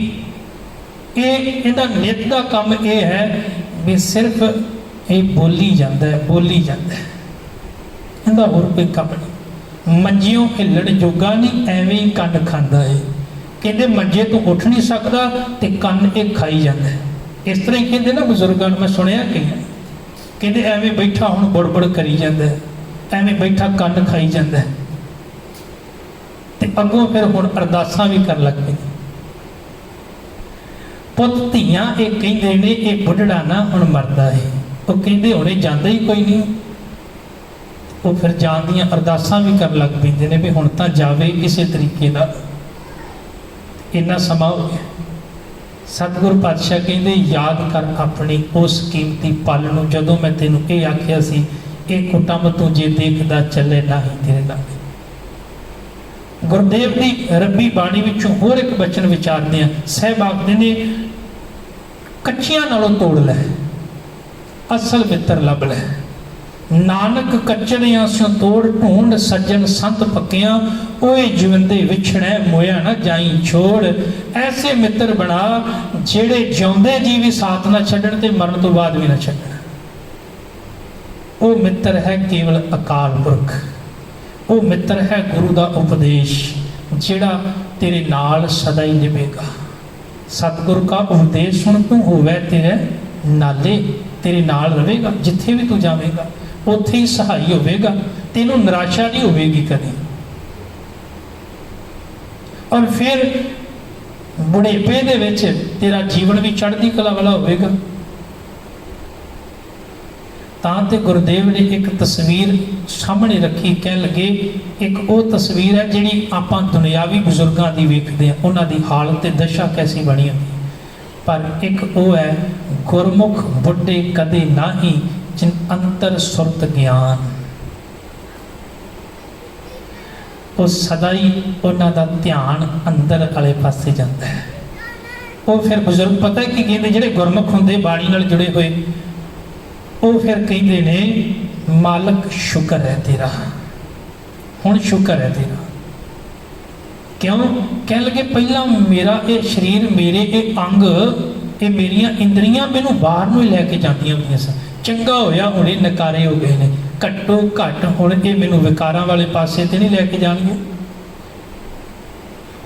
[SPEAKER 1] ਇਹਦਾ ਨਿੱਤ ਦਾ ਕੰਮ ਇਹ ਹੈ ਵੀ ਸਿਰਫ ਇਹ ਬੋਲੀ ਜਾਂਦਾ ਹੈ, ਬੋਲੀ ਜਾਂਦਾ ਹੈ, ਇਹਦਾ ਹੋਰ ਕੋਈ ਕੰਮ ਨਹੀਂ। ਮੰਜਿਓਂ ਹਿੱਲਣ ਜੋਗਾ ਨਹੀਂ, ਐਵੇਂ ਹੀ ਕੰਨ ਖਾਂਦਾ ਏ। ਕਹਿੰਦੇ ਮੰਜੇ ਤੋਂ ਉੱਠ ਨਹੀਂ ਸਕਦਾ ਤੇ ਕੰਨ ਇਹ ਖਾਈ ਜਾਂਦਾ ਹੈ। ਇਸ ਤਰ੍ਹਾਂ ਹੀ ਕਹਿੰਦੇ ਨਾ ਬਜ਼ੁਰਗਾਂ ਨੂੰ, ਮੈਂ ਸੁਣਿਆ ਕਈਆਂ ਕਹਿੰਦੇ ਐਵੇਂ ਬੈਠਾ ਹੁਣ ਬੜਬੜ ਕਰੀ ਜਾਂਦਾ ਹੈ, ਐਵੇਂ ਬੈਠਾ ਕੰਨ ਖਾਈ ਜਾਂਦਾ ਹੈ। ਤੇ ਅੱਗੋਂ ਫਿਰ ਹੁਣ ਅਰਦਾਸਾਂ ਵੀ ਕਰਨ ਲੱਗ ਪਏ। ਪੁੱਤ ਧੀਆਂ ਇਹ ਕਹਿੰਦੇ ਨੇ ਇਹ ਬੁੱਢੜਾ ਨਾ ਹੁਣ ਮਰਦਾ ਹੈ। ਉਹ ਕਹਿੰਦੇ ਹੁਣੇ ਜਾਂਦਾ ਹੀ ਕੋਈ ਨਹੀਂ। ਉਹ ਫਿਰ ਜਾਣ ਦੀਆਂ ਅਰਦਾਸਾਂ ਵੀ ਕਰਨ ਲੱਗ ਪੈਂਦੇ ਨੇ ਵੀ ਹੁਣ ਤਾਂ ਜਾਵੇ ਕਿਸੇ ਤਰੀਕੇ ਦਾ। ਇੰਨਾ ਸਮਾਂ ਹੋ ਗਿਆ। ਸਤਿਗੁਰੂ ਪਾਤਸ਼ਾਹ ਕਹਿੰਦੇ ਯਾਦ ਕਰ ਆਪਣੀ ਉਸ ਕੀਮਤੀ ਪਲ ਨੂੰ, ਜਦੋਂ ਮੈਂ ਤੈਨੂੰ ਇਹ ਆਖਿਆ ਸੀ ਇਹ ਕੁਟੰਬ ਤੂੰ ਜੇ ਦੇਖਦਾ ਚੱਲੇ ਨਾ ਹੀ ਤੇਰੇ ਨਾਲ। ਗੁਰਦੇਵ ਦੀ ਰੱਬੀ ਬਾਣੀ ਵਿੱਚੋਂ ਹੋਰ ਇੱਕ ਬਚਨ ਵਿਚਾਰਦੇ ਆ। ਸਾਹਿਬ ਆਖਦੇ ਨੇ ਕੱਚੀਆਂ ਨਾਲੋਂ ਤੋੜ ਲੈ, ਅਸਲ ਮਿੱਤਰ ਲੱਭ ਲੈ। ਨਾਨਕ ਕੱਚੜਿਆਂ ਸਿਓ ਤੋੜ ਢੂੰਡ, ਸੱਜਣ ਸੰਤ ਪੱਕਿਆਂ ਓਏ ਜਿਉਂਦੇ ਵਿਛੜੈ ਮੋਇਆ ਨਾ ਜਾਈ ਛੋੜ। ਐਸੇ ਮਿੱਤਰ ਬਣਾ ਜਿਹੜੇ ਜਿਉਂਦੇ ਜੀ ਵੀ ਸਾਥ ਨਾ ਛੱਡਣ ਤੇ ਮਰਨ ਤੋਂ ਬਾਅਦ ਵੀ ਨਾ ਛੱਡਣ। ਉਹ ਮਿੱਤਰ ਹੈ ਕੇਵਲ ਅਕਾਲ ਪੁਰਖ। ਉਹ ਮਿੱਤਰ ਹੈ ਗੁਰੂ ਦਾ ਉਪਦੇਸ਼, ਜਿਹੜਾ ਤੇਰੇ ਨਾਲ ਸਦਾ ਹੀ ਨਿਭੇਗਾ। ਸਤਿਗੁਰੂ ਦਾ ਉਪਦੇਸ਼ ਸੁਣ ਤੂੰ ਹੋਵੇ ਤੇਰੇ ਨਾਲੇ, ਤੇਰੇ ਨਾਲ ਰਹੇਗਾ। ਜਿੱਥੇ ਵੀ ਤੂੰ ਜਾਵੇਗਾ ਉੱਥੇ ਹੀ ਸਹਾਈ ਹੋਵੇਗਾ, ਤੈਨੂੰ ਨਿਰਾਸ਼ਾ ਨਹੀਂ ਹੋਵੇਗੀ ਕਦੇ। ਔਰ ਫਿਰ ਬੁਢੇਪੇ ਦੇ ਵਿੱਚ ਤੇਰਾ ਜੀਵਨ ਵੀ ਚੜ੍ਹਦੀ ਕਲਾ ਵਾਲਾ ਹੋਵੇਗਾ। ਤਾਂ ਤੇ ਗੁਰਦੇਵ ਨੇ ਇੱਕ ਤਸਵੀਰ ਸਾਹਮਣੇ ਰੱਖੀ। ਕਹਿਣ ਲੱਗੇ ਇੱਕ ਉਹ ਤਸਵੀਰ ਹੈ ਜਿਹੜੀ ਆਪਾਂ ਦੁਨਿਆਵੀ ਬਜ਼ੁਰਗਾਂ ਦੀ ਵੇਖਦੇ ਹਾਂ, ਉਹਨਾਂ ਦੀ ਹਾਲਤ ਤੇ ਦਸ਼ਾ ਕੈਸੀ ਬਣੀ ਹੁੰਦੀ, ਪਰ ਇੱਕ ਉਹ ਹੈ ਗੁਰਮੁਖ ਬੁੱਢੇ ਕਦੇ ਨਾਹੀਂ ਜਿਨ ਅੰਤਰ ਸੁਰਤ ਗਿਆਨ। ਉਹ ਸਦਾ ਹੀ ਉਹਨਾਂ ਦਾ ਧਿਆਨ ਅੰਦਰ ਵਾਲੇ ਪਾਸੇ ਜਾਂਦਾ ਹੈ। ਉਹ ਫਿਰ ਬਜ਼ੁਰਗ ਪਤਾ ਕੀ ਕਹਿੰਦੇ, ਜਿਹੜੇ ਗੁਰਮੁਖ ਹੁੰਦੇ ਬਾਣੀ ਨਾਲ ਜੁੜੇ ਹੋਏ, ਉਹ ਫਿਰ ਕਹਿੰਦੇ ਨੇ ਮਾਲਕ ਸ਼ੁਕਰ ਹੈ ਤੇਰਾ, ਹੁਣ ਸ਼ੁਕਰ ਹੈ ਤੇਰਾ। ਕਿਉਂ? ਕਹਿਣ ਲੱਗੇ ਪਹਿਲਾਂ ਮੇਰਾ ਇਹ ਸਰੀਰ, ਮੇਰੇ ਇਹ ਅੰਗ, ਇਹ ਮੇਰੀਆਂ ਇੰਦਰੀਆਂ ਮੈਨੂੰ ਬਾਹਰ ਨੂੰ ਹੀ ਲੈ ਕੇ ਜਾਂਦੀਆਂ ਹੁੰਦੀਆਂ ਸਨ। ਚੰਗਾ ਹੋਇਆ ਹੁਣ ਇਹ ਨਕਾਰੇ ਹੋ ਗਏ ਨੇ, ਘੱਟੋ ਘੱਟ ਹੁਣ ਇਹ ਮੈਨੂੰ ਵਿਕਾਰਾਂ ਵਾਲੇ ਪਾਸੇ ਤੇ ਨਹੀਂ ਲੈ ਕੇ ਜਾਣਗੇ।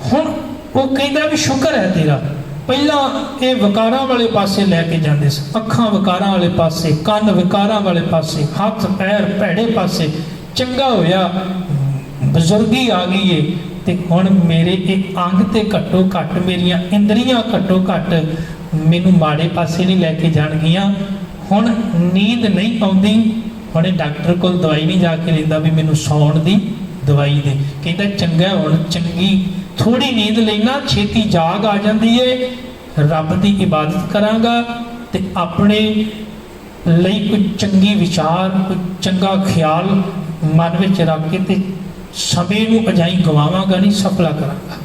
[SPEAKER 1] ਹੁਣ ਉਹ ਕਹਿੰਦਾ ਵੀ ਸ਼ੁਕਰ ਹੈ ਤੇਰਾ, ਪਹਿਲਾਂ ਇਹ ਵਿਕਾਰਾਂ ਵਾਲੇ ਪਾਸੇ ਲੈ ਕੇ ਜਾਂਦੇ ਸੀ, ਅੱਖਾਂ ਵਿਕਾਰਾਂ ਵਾਲੇ ਪਾਸੇ, ਕੰਨ ਵਿਕਾਰਾਂ ਵਾਲੇ ਪਾਸੇ, ਹੱਥ ਪੈਰ ਭੈੜੇ ਪਾਸੇ। ਚੰਗਾ ਹੋਇਆ ਬਜ਼ੁਰਗੀ ਆ ਗਈ ਏ ਤੇ ਹੁਣ ਮੇਰੇ ਇਹ ਅੰਗ ਤੇ ਘੱਟੋ ਘੱਟ, ਮੇਰੀਆਂ ਇੰਦਰੀਆਂ ਘੱਟੋ ਘੱਟ ਮੈਨੂੰ ਮਾੜੇ ਪਾਸੇ ਨਹੀਂ ਲੈ ਕੇ ਜਾਣਗੀਆਂ। ਹੁਣ ਨੀਂਦ ਨਹੀਂ ਆਉਂਦੀ, ਹੁਣ ਡਾਕਟਰ ਕੋਲ ਦਵਾਈ ਨਹੀਂ ਜਾ ਕੇ ਲੈਂਦਾ ਵੀ ਮੈਨੂੰ ਸੌਣ ਦੀ ਦਵਾਈ ਦੇ। ਕਹਿੰਦਾ ਚੰਗਾ ਹੁਣ ਚੰਗੀ ਥੋੜੀ ਨੀਂਦ ਲੈਣਾ, ਛੇਤੀ ਜਾਗ ਆ ਜਾਂਦੀ ਏ, ਰੱਬ ਦੀ ਇਬਾਦਤ ਕਰਾਂਗਾ ਤੇ ਆਪਣੇ ਲਈ ਕੋਈ ਚੰਗੀ ਵਿਚਾਰ, ਕੋਈ ਚੰਗਾ ਖਿਆਲ ਮਨ ਵਿੱਚ ਰੱਖ ਕੇ ਤੇ ਸਮੇਂ ਨੂੰ ਅਜਾਈ ਗਵਾਵਾਂਗਾ ਨਹੀਂ, ਸਫਲਾ ਕਰਾਂਗਾ।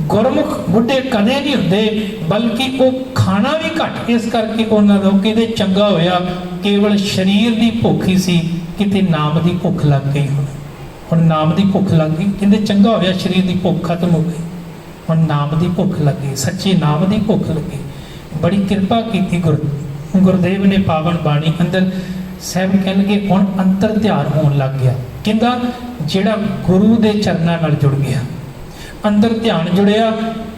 [SPEAKER 1] ਗੁਰਮੁਖ ਬੁੱਢੇ ਕਦੇ ਨਹੀਂ ਹੁੰਦੇ, ਬਲਕਿ ਉਹ ਖਾਣਾ ਵੀ ਘੱਟ, ਇਸ ਕਰਕੇ ਉਹਨਾਂ ਦਾ ਕਹਿੰਦੇ ਚੰਗਾ ਹੋਇਆ ਕੇਵਲ ਸਰੀਰ ਦੀ ਭੁੱਖ ਹੀ ਸੀ, ਕਿਤੇ ਨਾਮ ਦੀ ਭੁੱਖ ਲੱਗ ਗਈ। ਹੁਣ ਨਾਮ ਦੀ ਭੁੱਖ ਲੱਗ ਗਈ, ਕਹਿੰਦੇ ਚੰਗਾ ਹੋਇਆ ਸਰੀਰ ਦੀ ਭੁੱਖ ਖਤਮ ਹੋ ਗਈ, ਹੁਣ ਨਾਮ ਦੀ ਭੁੱਖ ਲੱਗੀ, ਸੱਚੇ ਨਾਮ ਦੀ ਭੁੱਖ ਲੱਗੀ। ਬੜੀ ਕਿਰਪਾ ਕੀਤੀ ਗੁਰਦੇਵ ਨੇ ਪਾਵਨ ਬਾਣੀ ਅੰਦਰ ਸਾਹਿਬ ਕਹਿਣਗੇ ਹੁਣ ਅੰਤਰ ਧਿਆਨ ਹੋਣ ਲੱਗ ਗਿਆ। ਕਹਿੰਦਾ ਜਿਹੜਾ ਗੁਰੂ ਦੇ ਚਰਨਾਂ ਨਾਲ ਜੁੜ ਗਿਆ, ਅੰਦਰ ਧਿਆਨ ਜੁੜਿਆ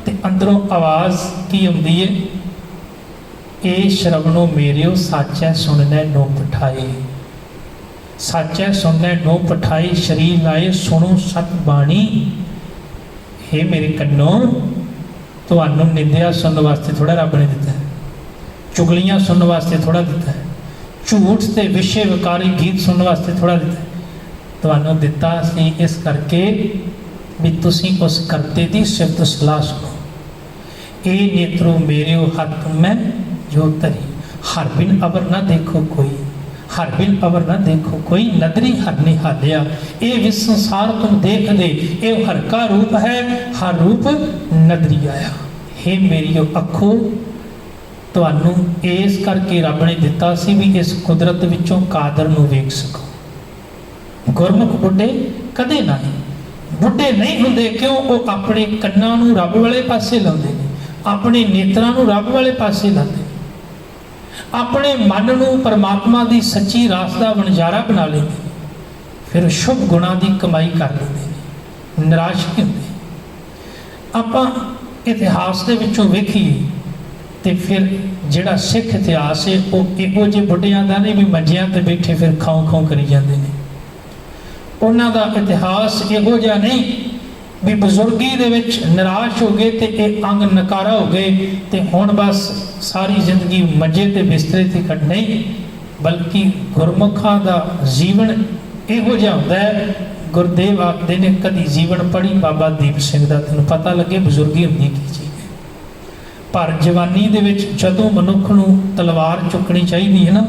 [SPEAKER 1] ਤੇ ਅੰਦਰੋਂ ਆਵਾਜ਼ ਕੀ ਆਉਂਦੀ ਏ, ਇਹ ਸ਼ਰਵਣੋ ਮੇਰਿਓ ਸਾਚੈ ਸੁਣਨੈ ਨੋ ਪਠਾਏ, ਸਾਚੈ ਸੁਣਨੈ ਨੋ ਪਠਾਏ, ਸ਼ਰੀਰ ਲਾਏ ਸੁਣੋ ਸਤ ਬਾਣੀ। हे ਮੇਰੇ ਕੰਨੋ, ਤੁਹਾਨੂੰ ਨਿੰਦਿਆ ਸੁਣਨ ਵਾਸਤੇ ਥੋੜਾ ਰੱਬ ਨੇ ਦਿੱਤਾ, ਚੁਗਲੀਆਂ ਸੁਣਨ ਵਾਸਤੇ ਥੋੜਾ ਦਿੱਤਾ, ਝੂਠ ਤੇ ਵਿਸ਼ੇ ਵਿਕਾਰੀ ਗੀਤ ਸੁਣਨ ਵਾਸਤੇ ਥੋੜਾ ਦਿੱਤਾ, ਤੁਹਾਨੂੰ ਦਿੱਤਾ ਸੀ ਇਸ ਕਰਕੇ ਵੀ ਤੁਸੀਂ ਉਸ ਕਰਤੇ ਦੀ ਸਿਫਤ ਸਲਾਹ ਸੁਣੋ। ਇਹ ਨੇਤਰੋ ਮੇਰਿਓ ਹੱਥ ਮੈਂ ਜੋ ਧਰੀ, ਹਰ ਬਿਨ ਅਵਰ ਨਾ ਦੇਖੋ ਕੋਈ, हर बिन अवर न देखो कोई, नदरी हर निहालिया, ये विश्व संसार तुम देख दे, ये हर का रूप है, हर रूप नदरी आया। हे मेरियो अखो, तुहानू इस करके रब ने दिता सी भी इस कुदरत विचों कादर नू वेख सको। गुरमुख बुढ़े कदे नहीं, बुढ़े नहीं हुंदे, क्यों? वो अपने कन्नां नू रब वाले पासे लाउंदे ने, अपने नेत्रां नू रब वाले पासे लाउंदे, अपने मन नू परमात्मा की सच्ची रास का वणजारा बना लेंगे, फिर शुभ गुणा की कमाई कर लेंगे, निराश नहीं होंगे। आपां इतिहास के विचों वेखीए तो फिर जिहड़ा सिख इतिहास है वो इहो जिहे बुढ़ियां दा नहीं भी मंजियां ते बैठे फिर खाऊं खाऊं करी जाते हैं। उन्हां दा इतिहास इहो जिहा नहीं भी बजुर्गी दे विच निराश हो गए तो ये अंग नकारा हो गए तो हुण बस सारी जिंदगी मंजे ते बिस्तरे ते कट नहीं, बल्कि गुरमुखां दा जीवन इहो जिहा हुंदा है। गुरदेव आखदे ने कदी जीवन पढ़ी बाबा दीप सिंह दा, तैनूं पता लगे बजुर्गी हुंदी की चीज़ है। पर जवानी दे विच जदों मनुख नूं तलवार चुकनी चाहिदी है ना,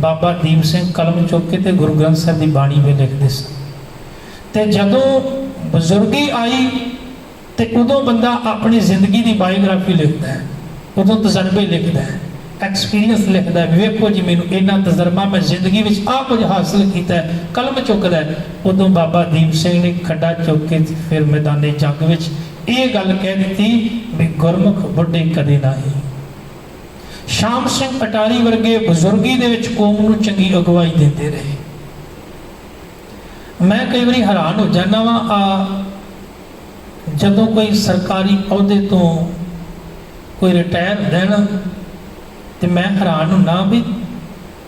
[SPEAKER 1] बाबा दीप सिंह कलम चुक के ते गुरु ग्रंथ साहिब दी बाणी में लिखदे सन, ते जदों बजुर्गी आई तो उदों बंदा अपनी जिंदगी की बायोग्राफी लिखता है, उदों तजर्बे लिखता है, एक्सपीरियंस लिखता है, वेखो जी मैनू इन्ना तजर्बा मैं जिंदगी में आ कुछ हासिल किया है, कलम चुकता है। उदों बाबा दीप सिंह ने खड्डा चुक के फिर मैदान जंग में ये गल कह दी भी गुरमुख बुढ़े कदे ना ही। शाम सिंह अटारी वर्गे बजुर्गी दे विच कौम नूं चंगी अगवाई देते रहे। मैं कई बार हैरान हो जाना वा, जदों कोई सरकारी अहुदे तो कोई रिटायर होंदा है ना, तो मैं हैरान होना भी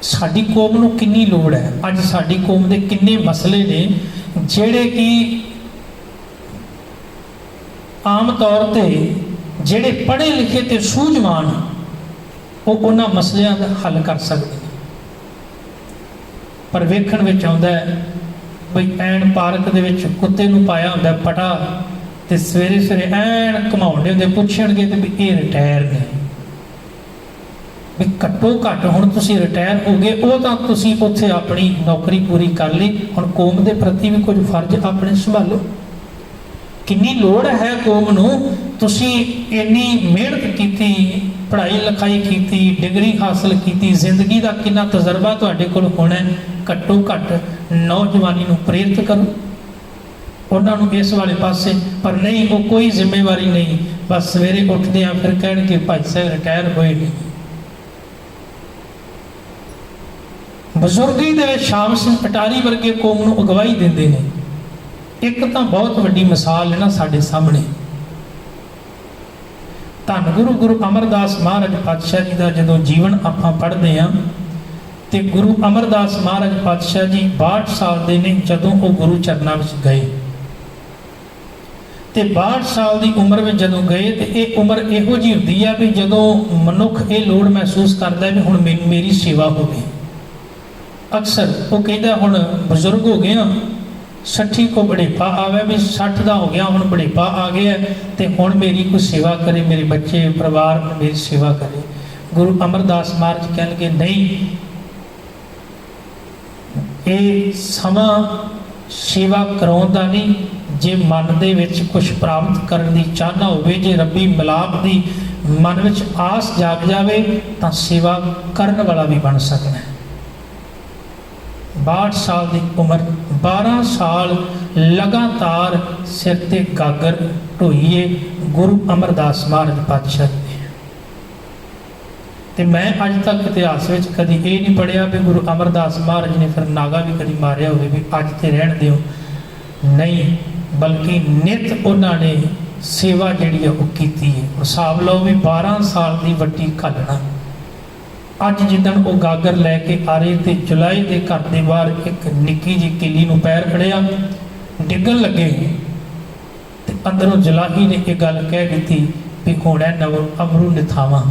[SPEAKER 1] साडी कौम नूं कितनी लोड़ है। अज साडी कौम के किन्ने मसले ने जिहड़े कि आम तौर पर जिहड़े पढ़े लिखे ते सूझवान वो उन्हां मसलियां दा हल कर सकते हैं, पर वेखण विच आउंदा है बई ऐन पार्क दे विच कुत्ते नूं पाया हुंदा पटा ते सवेरे सवेरे ऐन घुमाउंदे हुंदे पुछणगे ते भी ये रिटायर ने, भी घट्टो घट्ट हुण तुसीं रिटायर हो गए, वो तां तुसीं उत्थे अपनी नौकरी पूरी कर ली, हुण कौम दे प्रति भी कुछ फर्ज अपने संभालो। किन्नी लोड़ है कौम नूं, तुसीं इन्नी मेहनत कीती, पढ़ाई लिखाई की, डिग्री हासिल की, जिंदगी का कितना तजर्बा तुहाडे कोल होना है, घट्टो घट्ट नौजवानी नूं प्रेरित करो उन्होंने इस वाले पासे। पर नहीं, वो कोई जिम्मेवारी नहीं, बस सवेरे उठते हैं फिर कह भाई साहब रिटायर हुए नहीं। बजुर्गी दे शाम सिंह अटारी वर्गे कौम नूं अगवाई देंदे ने। एक तो बहुत वड्डी मिसाल है ना साडे सामने, धन गुरु अमरदास महाराज पातशाह जी का जदों जीवन आपां पढ़ते हैं तो गुरु अमरदास महाराज पातशाह जी 62 साल के ने जदों वो गुरु चरणों में गए, तो 62 साल की उम्र में जदों गए तो ये उम्र इहो जी होंदी है भी जदों मनुख ये लोड़ महसूस करता है भी हुण मेरी सेवा हो गई। अक्सर वो कहता हुण बजुर्ग हो गया, 60 को बड़ेपा आवे भी 60 का हो गया, हुण बड़ेपा आ गया तो हुण मेरी कोई सेवा करे, मेरे बच्चे परिवार मेरी सेवा करे। गुरु अमरदास महाराज कहणगे नहीं, ये समा सेवा कराउण दा नहीं, जे मन दे विच कुछ प्राप्त करने की चाहना होवे, जे रब्बी मिलाप की मन विच आस जाग जाए तो सेवा करने वाला भी बन सकता है। 62 साल की उम्र, 12 साल लगातार सिर ते गागर ढोईए गुरु अमरदास महाराज पातशाह ने। ਤੇ ਮੈਂ ਅੱਜ ਤੱਕ ਇਤਿਹਾਸ ਵਿੱਚ ਕਦੀ ਇਹ ਨਹੀਂ ਪੜ੍ਹਿਆ ਵੀ ਗੁਰੂ ਅਮਰਦਾਸ ਮਹਾਰਾਜ ਨੇ ਫਿਰ ਨਾਗਾ ਵੀ ਕਦੀ ਮਾਰਿਆ ਹੋਵੇ ਵੀ ਅੱਜ ਤੇ ਰਹਿਣ ਦਿਓ, ਨਹੀਂ, ਬਲਕਿ ਨਿਤ ਉਹਨਾਂ ਨੇ ਸੇਵਾ ਜਿਹੜੀ ਆ ਉਹ ਕੀਤੀ ਹੈ। ਹਿਸਾਬ ਲਓ ਵੀ 12 ਸਾਲ ਦੀ ਵੱਡੀ ਘਾਲਣਾ। ਅੱਜ ਜਿੱਦਣ ਉਹ ਗਾਗਰ ਲੈ ਕੇ ਆ ਰਹੇ ਤੇ ਜੁਲਾਈ ਦੇ ਘਰ ਦੇ ਬਾਹਰ ਇੱਕ ਨਿੱਕੀ ਜਿਹੀ ਕਿੱਲੀ ਨੂੰ ਪੈਰ ਖੜਿਆ, ਡਿੱਗਣ ਲੱਗੇ ਤੇ ਅੰਦਰੋਂ ਜਲਾਹੀ ਨੇ ਇਹ ਗੱਲ ਕਹਿ ਦਿੱਤੀ ਵੀ ਹੁਣ ਹੈ ਨਵ ਅਮਰੂ ਨਿਥਾਵਾਂ।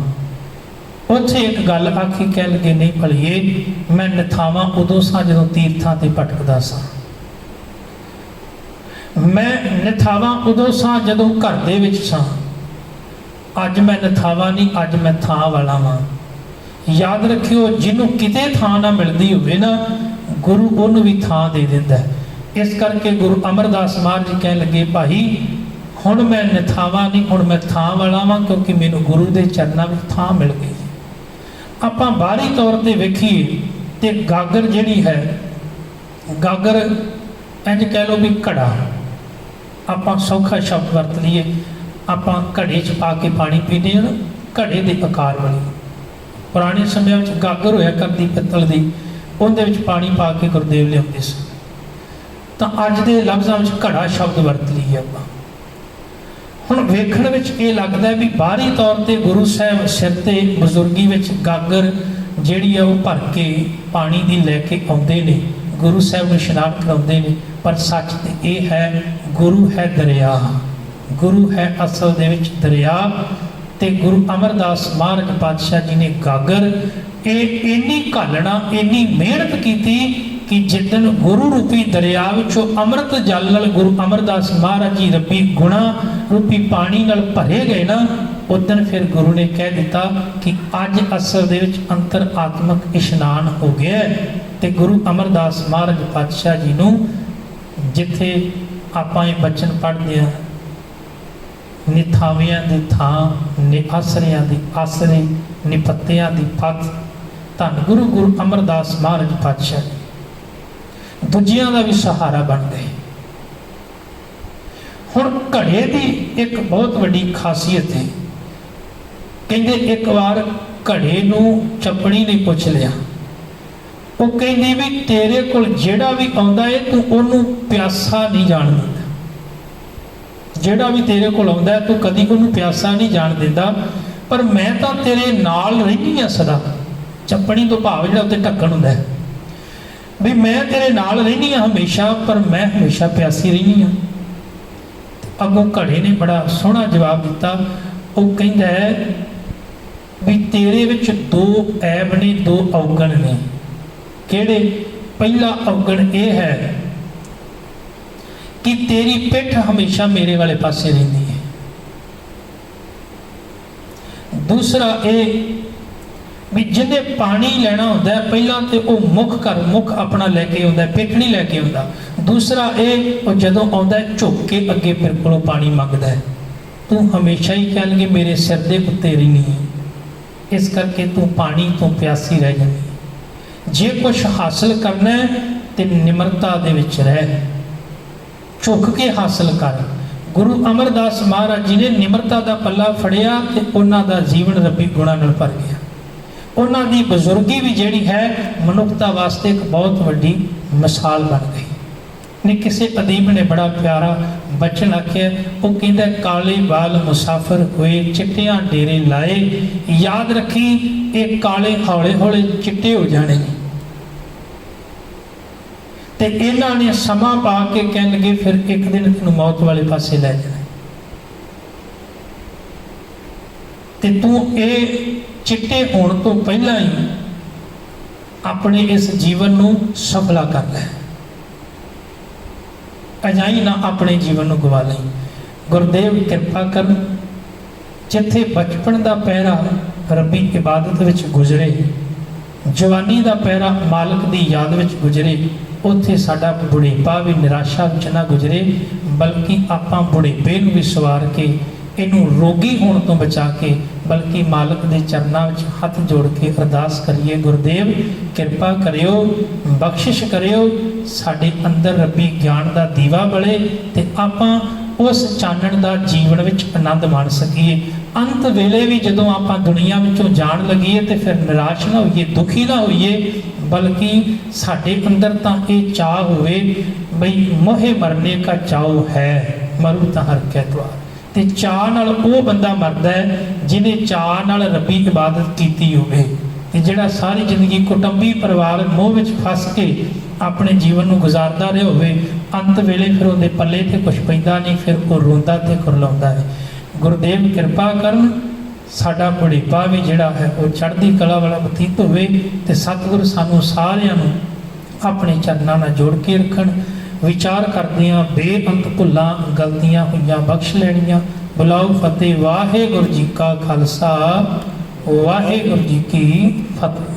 [SPEAKER 1] ਉੱਥੇ ਇੱਕ ਗੱਲ ਆਖੀ, ਕਹਿ ਲਗੇ ਨਹੀਂ ਭਲੀਏ, ਮੈਂ ਨਿਥਾਵਾਂ ਉਦੋਂ ਸਾਂ ਜਦੋਂ ਤੀਰਥਾਂ ਤੇ ਭਟਕਦਾ ਸਾਂ, ਮੈਂ ਨਿਥਾਵਾਂ ਉਦੋਂ ਸਾਂ ਜਦੋਂ ਘਰ ਦੇ ਵਿੱਚ ਸਾਂ, ਅੱਜ ਮੈਂ ਨਿਥਾਵਾਂ ਨਹੀਂ, ਅੱਜ ਮੈਂ ਥਾਂ ਵਾਲਾ ਵਾਂ। ਯਾਦ ਰੱਖਿਓ, ਜਿਹਨੂੰ ਕਿਤੇ ਥਾਂ ਨਾ ਮਿਲਦੀ ਹੋਵੇ ਨਾ, ਗੁਰੂ ਉਹਨੂੰ ਵੀ ਥਾਂ ਦੇ ਦਿੰਦਾ। ਇਸ ਕਰਕੇ ਗੁਰੂ ਅਮਰਦਾਸ ਮਹਾਰਾਜ ਜੀ ਕਹਿਣ ਲੱਗੇ, ਭਾਈ ਹੁਣ ਮੈਂ ਨਿਥਾਵਾਂ ਨਹੀਂ, ਹੁਣ ਮੈਂ ਥਾਂ ਵਾਲਾ ਵਾਂ, ਕਿਉਂਕਿ ਮੈਨੂੰ ਗੁਰੂ ਦੇ ਚਰਨਾਂ ਵਿੱਚ ਥਾਂ ਮਿਲ ਗਈ। ਆਪਾਂ ਬਾਹਰੀ ਤੌਰ ਤੇ ਵੇਖੀਏ ਤੇ ਗਾਗਰ ਜਿਹੜੀ ਹੈ, ਗਾਗਰ ਇੰਝ ਕਹਿ ਲਓ ਵੀ ਘੜਾ, ਆਪਾਂ ਸੌਖਾ ਸ਼ਬਦ ਵਰਤ ਲਈਏ, ਆਪਾਂ ਘੜੇ 'ਚ ਪਾ ਕੇ ਪਾਣੀ ਪੀਂਦੇ ਹਾਂ, ਘੜੇ ਦੇ ਆਕਾਰ ਵਾਲੀ। ਪੁਰਾਣੇ ਸਮਿਆਂ ਵਿੱਚ ਗਾਗਰ ਹੋਇਆ ਕਰਦੀ ਪਿੱਤਲ ਦੀ, ਉਹਦੇ ਵਿੱਚ ਪਾਣੀ ਪਾ ਕੇ ਗੁਰਦੇਵ ਲਿਆਉਂਦੇ ਸੀ। ਤਾਂ ਅੱਜ ਦੇ ਲਫ਼ਜ਼ਾਂ ਵਿੱਚ ਘੜਾ ਸ਼ਬਦ ਵਰਤ ਲਈਏ ਆਪਾਂ। ਹੁਣ ਵੇਖਣ ਵਿੱਚ ਇਹ ਲੱਗਦਾ ਵੀ ਬਾਹਰੀ ਤੌਰ ਤੇ ਗੁਰੂ ਸਾਹਿਬ ਸਿਰ ਤੇ ਬਜ਼ੁਰਗੀ ਵਿੱਚ ਗਾਗਰ ਜਿਹੜੀ ਆ ਉਹ ਭਰ ਕੇ ਪਾਣੀ ਦੀ ਲੈ ਕੇ ਆਉਂਦੇ ਨੇ, ਗੁਰੂ ਸਾਹਿਬ ਨੂੰ ਇਸ਼ਨਾਨ ਕਰਾਉਂਦੇ ਨੇ, ਪਰ ਸੱਚ ਤੇ ਇਹ ਹੈ, ਗੁਰੂ ਹੈ ਦਰਿਆ, ਗੁਰੂ ਹੈ ਅਸਲ ਦੇ ਵਿੱਚ ਦਰਿਆ। ਤੇ ਗੁਰੂ ਅਮਰਦਾਸ ਮਹਾਰਾਜ ਪਾਤਸ਼ਾਹ ਜੀ ਨੇ ਗਾਗਰ ਇਹ ਇੰਨੀ ਘਾਲਣਾ, ਇੰਨੀ ਮਿਹਨਤ ਕੀਤੀ ਕਿ ਜਿੱਦਣ ਗੁਰੂ ਰੂਪੀ ਦਰਿਆ ਵਿੱਚੋਂ ਅੰਮ੍ਰਿਤ ਜਲ ਨਾਲ ਗੁਰੂ ਅਮਰਦਾਸ ਮਹਾਰਾਜ ਜੀ ਰੱਬੀ ਗੁਣਾ ਰੂਪੀ ਪਾਣੀ ਨਾਲ ਭਰੇ ਗਏ ਨਾ, ਉਦਣ ਫਿਰ ਗੁਰੂ ਨੇ ਕਹਿ ਦਿੱਤਾ ਕਿ ਅੱਜ ਅਸਲ ਦੇ ਵਿੱਚ ਅੰਤਰ ਆਤਮਕ ਇਸ਼ਨਾਨ ਹੋ ਗਿਆ। ਤੇ ਗੁਰੂ ਅਮਰਦਾਸ ਮਹਾਰਾਜ ਪਾਤਸ਼ਾਹ ਜੀ ਨੂੰ ਜਿੱਥੇ ਆਪਾਂ ਇਹ ਬਚਨ ਪੜ੍ਹਦੇ ਹਾਂ, ਨਿਥਾਵਿਆਂ ਦੀ ਥਾਂ, ਨਿਆਸਰਿਆਂ ਦੀ ਆਸਰੇ, ਨਿਪੱਤਿਆਂ ਦੀ ਪੱਤ, ਧੰਨ ਗੁਰੂ ਗੁਰੂ ਅਮਰਦਾਸ ਮਹਾਰਾਜ ਪਾਤਸ਼ਾਹ ਦੂਜਿਆਂ ਦਾ ਵੀ ਸਹਾਰਾ ਬਣ ਗਏ। ਹੁਣ ਘੜੇ ਦੀ ਇੱਕ ਬਹੁਤ ਵੱਡੀ ਖਾਸੀਅਤ ਹੈ। ਕਹਿੰਦੇ ਇੱਕ ਵਾਰ ਘੜੇ ਨੂੰ ਚੱਪਣੀ ਨੇ ਪੁੱਛ ਲਿਆ, ਉਹ ਕਹਿੰਦੀ ਵੀ ਤੇਰੇ ਕੋਲ ਜਿਹੜਾ ਵੀ ਆਉਂਦਾ ਹੈ ਤੂੰ ਉਹਨੂੰ ਪਿਆਸਾ ਨਹੀਂ ਜਾਣ ਦਿੰਦਾ, ਜਿਹੜਾ ਵੀ ਤੇਰੇ ਕੋਲ ਆਉਂਦਾ ਤੂੰ ਕਦੀ ਉਹਨੂੰ ਪਿਆਸਾ ਨਹੀਂ ਜਾਣ ਦਿੰਦਾ, ਪਰ ਮੈਂ ਤਾਂ ਤੇਰੇ ਨਾਲ ਰਹਿੰਦੀ ਹਾਂ ਸਦਾ। ਚੱਪਣੀ ਤੋਂ ਭਾਵ ਜਿਹੜਾ ਉੱਤੇ ਢੱਕਣ ਹੁੰਦਾ ਹੈ ਵੀ ਮੈਂ ਤੇਰੇ ਨਾਲ ਰਹਿੰਦੀ ਹਾਂ ਹਮੇਸ਼ਾ, ਪਰ ਮੈਂ ਹਮੇਸ਼ਾ ਪਿਆਸੀ ਰਹਿੰਦੀ ਹਾਂ। ਅੱਗੋਂ ਘੜੇ ਨੇ ਬੜਾ ਸੋਹਣਾ ਜਵਾਬ ਦਿੱਤਾ, ਉਹ ਕਹਿੰਦਾ ਹੈ ਵੀ ਤੇਰੇ ਵਿੱਚ ਦੋ ਐਬ ਨੇ, ਦੋ ਔਗਣ ਨੇ। ਕਿਹੜੇ? ਪਹਿਲਾ ਔਗਣ ਇਹ ਹੈ ਕਿ ਤੇਰੀ ਪਿੱਠ ਹਮੇਸ਼ਾ ਮੇਰੇ ਵਾਲੇ ਪਾਸੇ ਰਹਿੰਦੀ ਹੈ। ਦੂਸਰਾ ਇਹ ਵੀ ਜਿਹਨੇ ਪਾਣੀ ਲੈਣਾ ਹੁੰਦਾ ਪਹਿਲਾਂ ਤੇ ਉਹ ਮੁੱਖ ਆਪਣਾ ਲੈ ਕੇ ਆਉਂਦਾ, ਪਿੱਠ ਨਹੀਂ ਲੈ ਕੇ ਆਉਂਦਾ। ਦੂਸਰਾ ਇਹ ਉਹ ਜਦੋਂ ਆਉਂਦਾ ਝੁੱਕ ਕੇ ਅੱਗੇ ਮੇਰੇ ਕੋਲੋਂ ਪਾਣੀ ਮੰਗਦਾ ਹੈ। ਤੂੰ ਹਮੇਸ਼ਾ ਹੀ ਕਹਿ ਲਗੇ ਮੇਰੇ ਸਿਰ ਦੇ ਉੱਤੇ ਰਹਿਣੀ ਹੈ, ਇਸ ਕਰਕੇ ਤੂੰ ਪਾਣੀ ਤੋਂ ਪਿਆਸੀ ਰਹਿ ਜਾਂਦੀ। ਜੇ ਕੁਛ ਹਾਸਲ ਕਰਨਾ ਹੈ ਤੇ ਨਿਮਰਤਾ ਦੇ ਵਿੱਚ ਰਹਿ, ਝੁੱਕ ਕੇ ਹਾਸਲ ਕਰ। ਗੁਰੂ ਅਮਰਦਾਸ ਮਹਾਰਾਜ ਜੀ ਨੇ ਨਿਮਰਤਾ ਦਾ ਪੱਲਾ ਫੜਿਆ ਤੇ ਉਹਨਾਂ ਦਾ ਜੀਵਨ ਰੱਬੀ ਗੁਣਾਂ ਨਾਲ ਭਰ ਗਿਆ। ਉਹਨਾਂ ਦੀ ਬਜ਼ੁਰਗੀ ਵੀ ਜਿਹੜੀ ਹੈ ਮਨੁੱਖਤਾ ਵਾਸਤੇ ਇੱਕ ਬਹੁਤ ਵੱਡੀ ਮਿਸਾਲ ਬਣ ਗਈ। ਨੇ ਕਿਸੇ ਅਦੀਬ ਨੇ ਬੜਾ ਪਿਆਰਾ ਬਚਨ ਆਖਿਆ, ਉਹ ਕਹਿੰਦਾ ਕਾਲੇ ਬਾਲ ਮੁਸਾਫਰ ਹੋਏ ਚਿੱਟਿਆਂ ਡੇਰੇ ਲਾਏ, ਯਾਦ ਰੱਖੀ ਇਹ ਕਾਲੇ ਹੌਲੇ ਹੌਲੇ ਚਿੱਟੇ ਹੋ ਜਾਣੇ ਨੇ। ਤੇ ਇਹਨਾਂ ਨੇ ਸਮਾਂ ਪਾ ਕੇ ਕਹਿਣ ਲੱਗੇ ਫਿਰ ਇੱਕ ਦਿਨ ਤੈਨੂੰ ਮੌਤ ਵਾਲੇ ਪਾਸੇ ਲੈ ਜਾਣਾ, ਤੇ ਤੂੰ ਇਹ ਚਿੱਟੇ ਹੋਣ ਤੋਂ ਪਹਿਲਾਂ ਹੀ ਆਪਣੇ ਇਸ ਜੀਵਨ ਨੂੰ ਸਫਲਾ ਕਰ ਲੈ, ਅਜਾਈ ਨਾ ਆਪਣੇ ਜੀਵਨ ਨੂੰ ਗਵਾ ਲਈ। ਗੁਰਦੇਵ ਕਿਰਪਾ ਕਰਨ, ਜਿੱਥੇ ਬਚਪਨ ਦਾ ਪਹਿਰਾ ਰੱਬੀ ਇਬਾਦਤ ਵਿੱਚ ਗੁਜ਼ਰੇ, ਜਵਾਨੀ ਦਾ ਪਹਿਰਾ ਮਾਲਕ ਦੀ ਯਾਦ ਵਿੱਚ ਗੁਜ਼ਰੇ, ਉੱਥੇ ਸਾਡਾ ਬੁਢੇਪਾ ਵੀ ਨਿਰਾਸ਼ਾ ਵਿੱਚ ਨਾ ਗੁਜ਼ਰੇ, ਬਲਕਿ ਆਪਾਂ ਬੁਢੇਪੇ ਨੂੰ ਵੀ ਸਵਾਰ ਕੇ ਇਹਨੂੰ ਰੋਗੀ ਹੋਣ ਤੋਂ ਬਚਾ ਕੇ ਬਲਕਿ ਮਾਲਕ ਦੇ ਚਰਨਾਂ ਵਿੱਚ ਹੱਥ ਜੋੜ ਕੇ ਅਰਦਾਸ ਕਰੀਏ, ਗੁਰਦੇਵ ਕਿਰਪਾ ਕਰਿਓ, ਬਖਸ਼ਿਸ਼ ਕਰਿਓ, ਸਾਡੇ ਅੰਦਰ ਰੱਬੀ ਗਿਆਨ ਦਾ ਦੀਵਾ ਬਲੇ ਤੇ ਆਪਾਂ ਉਸ ਚਾਨਣ ਦਾ ਜੀਵਨ ਵਿੱਚ ਆਨੰਦ ਮਾਣ ਸਕੀਏ। ਅੰਤ ਵੇਲੇ ਵੀ ਜਦੋਂ ਆਪਾਂ ਦੁਨੀਆ ਵਿੱਚੋਂ ਜਾਣ ਲੱਗੀਏ ਤੇ ਫਿਰ ਨਿਰਾਸ਼ ਨਾ ਹੋਈਏ, ਦੁਖੀ ਨਾ ਹੋਈਏ, ਬਲਕਿ ਸਾਡੇ ਅੰਦਰ ਤਾਂ ਇਹ ਚਾਹ ਹੋਵੇ ਬਈ ਮੋਹੇ ਮਰਨੇ ਕਾ ਚਾਉ ਹੈ, ਮਰੂ ਤਾਂ ਹਰ ਕੈ ਦੁਆਰ। ਤੇ ਚਾਹ ਨਾਲ ਉਹ ਬੰਦਾ ਮਰਦਾ ਹੈ ਜਿਹਨੇ ਚਾਹ ਨਾਲ ਰੱਬੀ ਇਬਾਦਤ ਕੀਤੀ ਹੋਵੇ। ਤੇ ਜਿਹੜਾ ਸਾਰੀ ਜ਼ਿੰਦਗੀ ਕੁਟੁੰਬੀ ਪਰਿਵਾਰ ਮੋਹ ਵਿੱਚ ਫਸ ਕੇ ਆਪਣੇ ਜੀਵਨ ਨੂੰ ਗੁਜ਼ਾਰਦਾ ਰਿਹਾ ਹੋਵੇ, ਅੰਤ ਵੇਲੇ ਫਿਰ ਉਹਦੇ ਪੱਲੇ ਤੇ ਕੁਛ ਪੈਂਦਾ ਨਹੀਂ, ਫਿਰ ਉਹ ਰੋਂਦਾ ਤੇ ਕੁਰਲਾਉਂਦਾ ਹੈ। ਗੁਰਦੇਵ ਕਿਰਪਾ ਕਰਨ, ਸਾਡਾ ਬੁਢੇਪਾ ਵੀ ਜਿਹੜਾ ਹੈ ਉਹ ਚੜ੍ਹਦੀ ਕਲਾ ਵਾਲਾ ਬਤੀਤ ਹੋਵੇ ਤੇ ਸਤਿਗੁਰ ਸਾਨੂੰ ਸਾਰਿਆਂ ਨੂੰ ਆਪਣੇ ਚਰਨਾਂ ਨਾਲ ਜੋੜ ਕੇ ਰੱਖਣ। ਵਿਚਾਰ ਕਰਦਿਆਂ ਬੇਅੰਤ ਭੁੱਲਾਂ ਗਲਤੀਆਂ ਹੋਈਆਂ ਬਖਸ਼ ਲੈਣੀਆਂ। ਬੁਲਾਓ ਫਤਿਹ। ਵਾਹਿਗੁਰੂ ਜੀ ਕਾ ਖਾਲਸਾ, ਵਾਹਿਗੁਰੂ ਜੀ ਕੀ ਫਤਿਹ।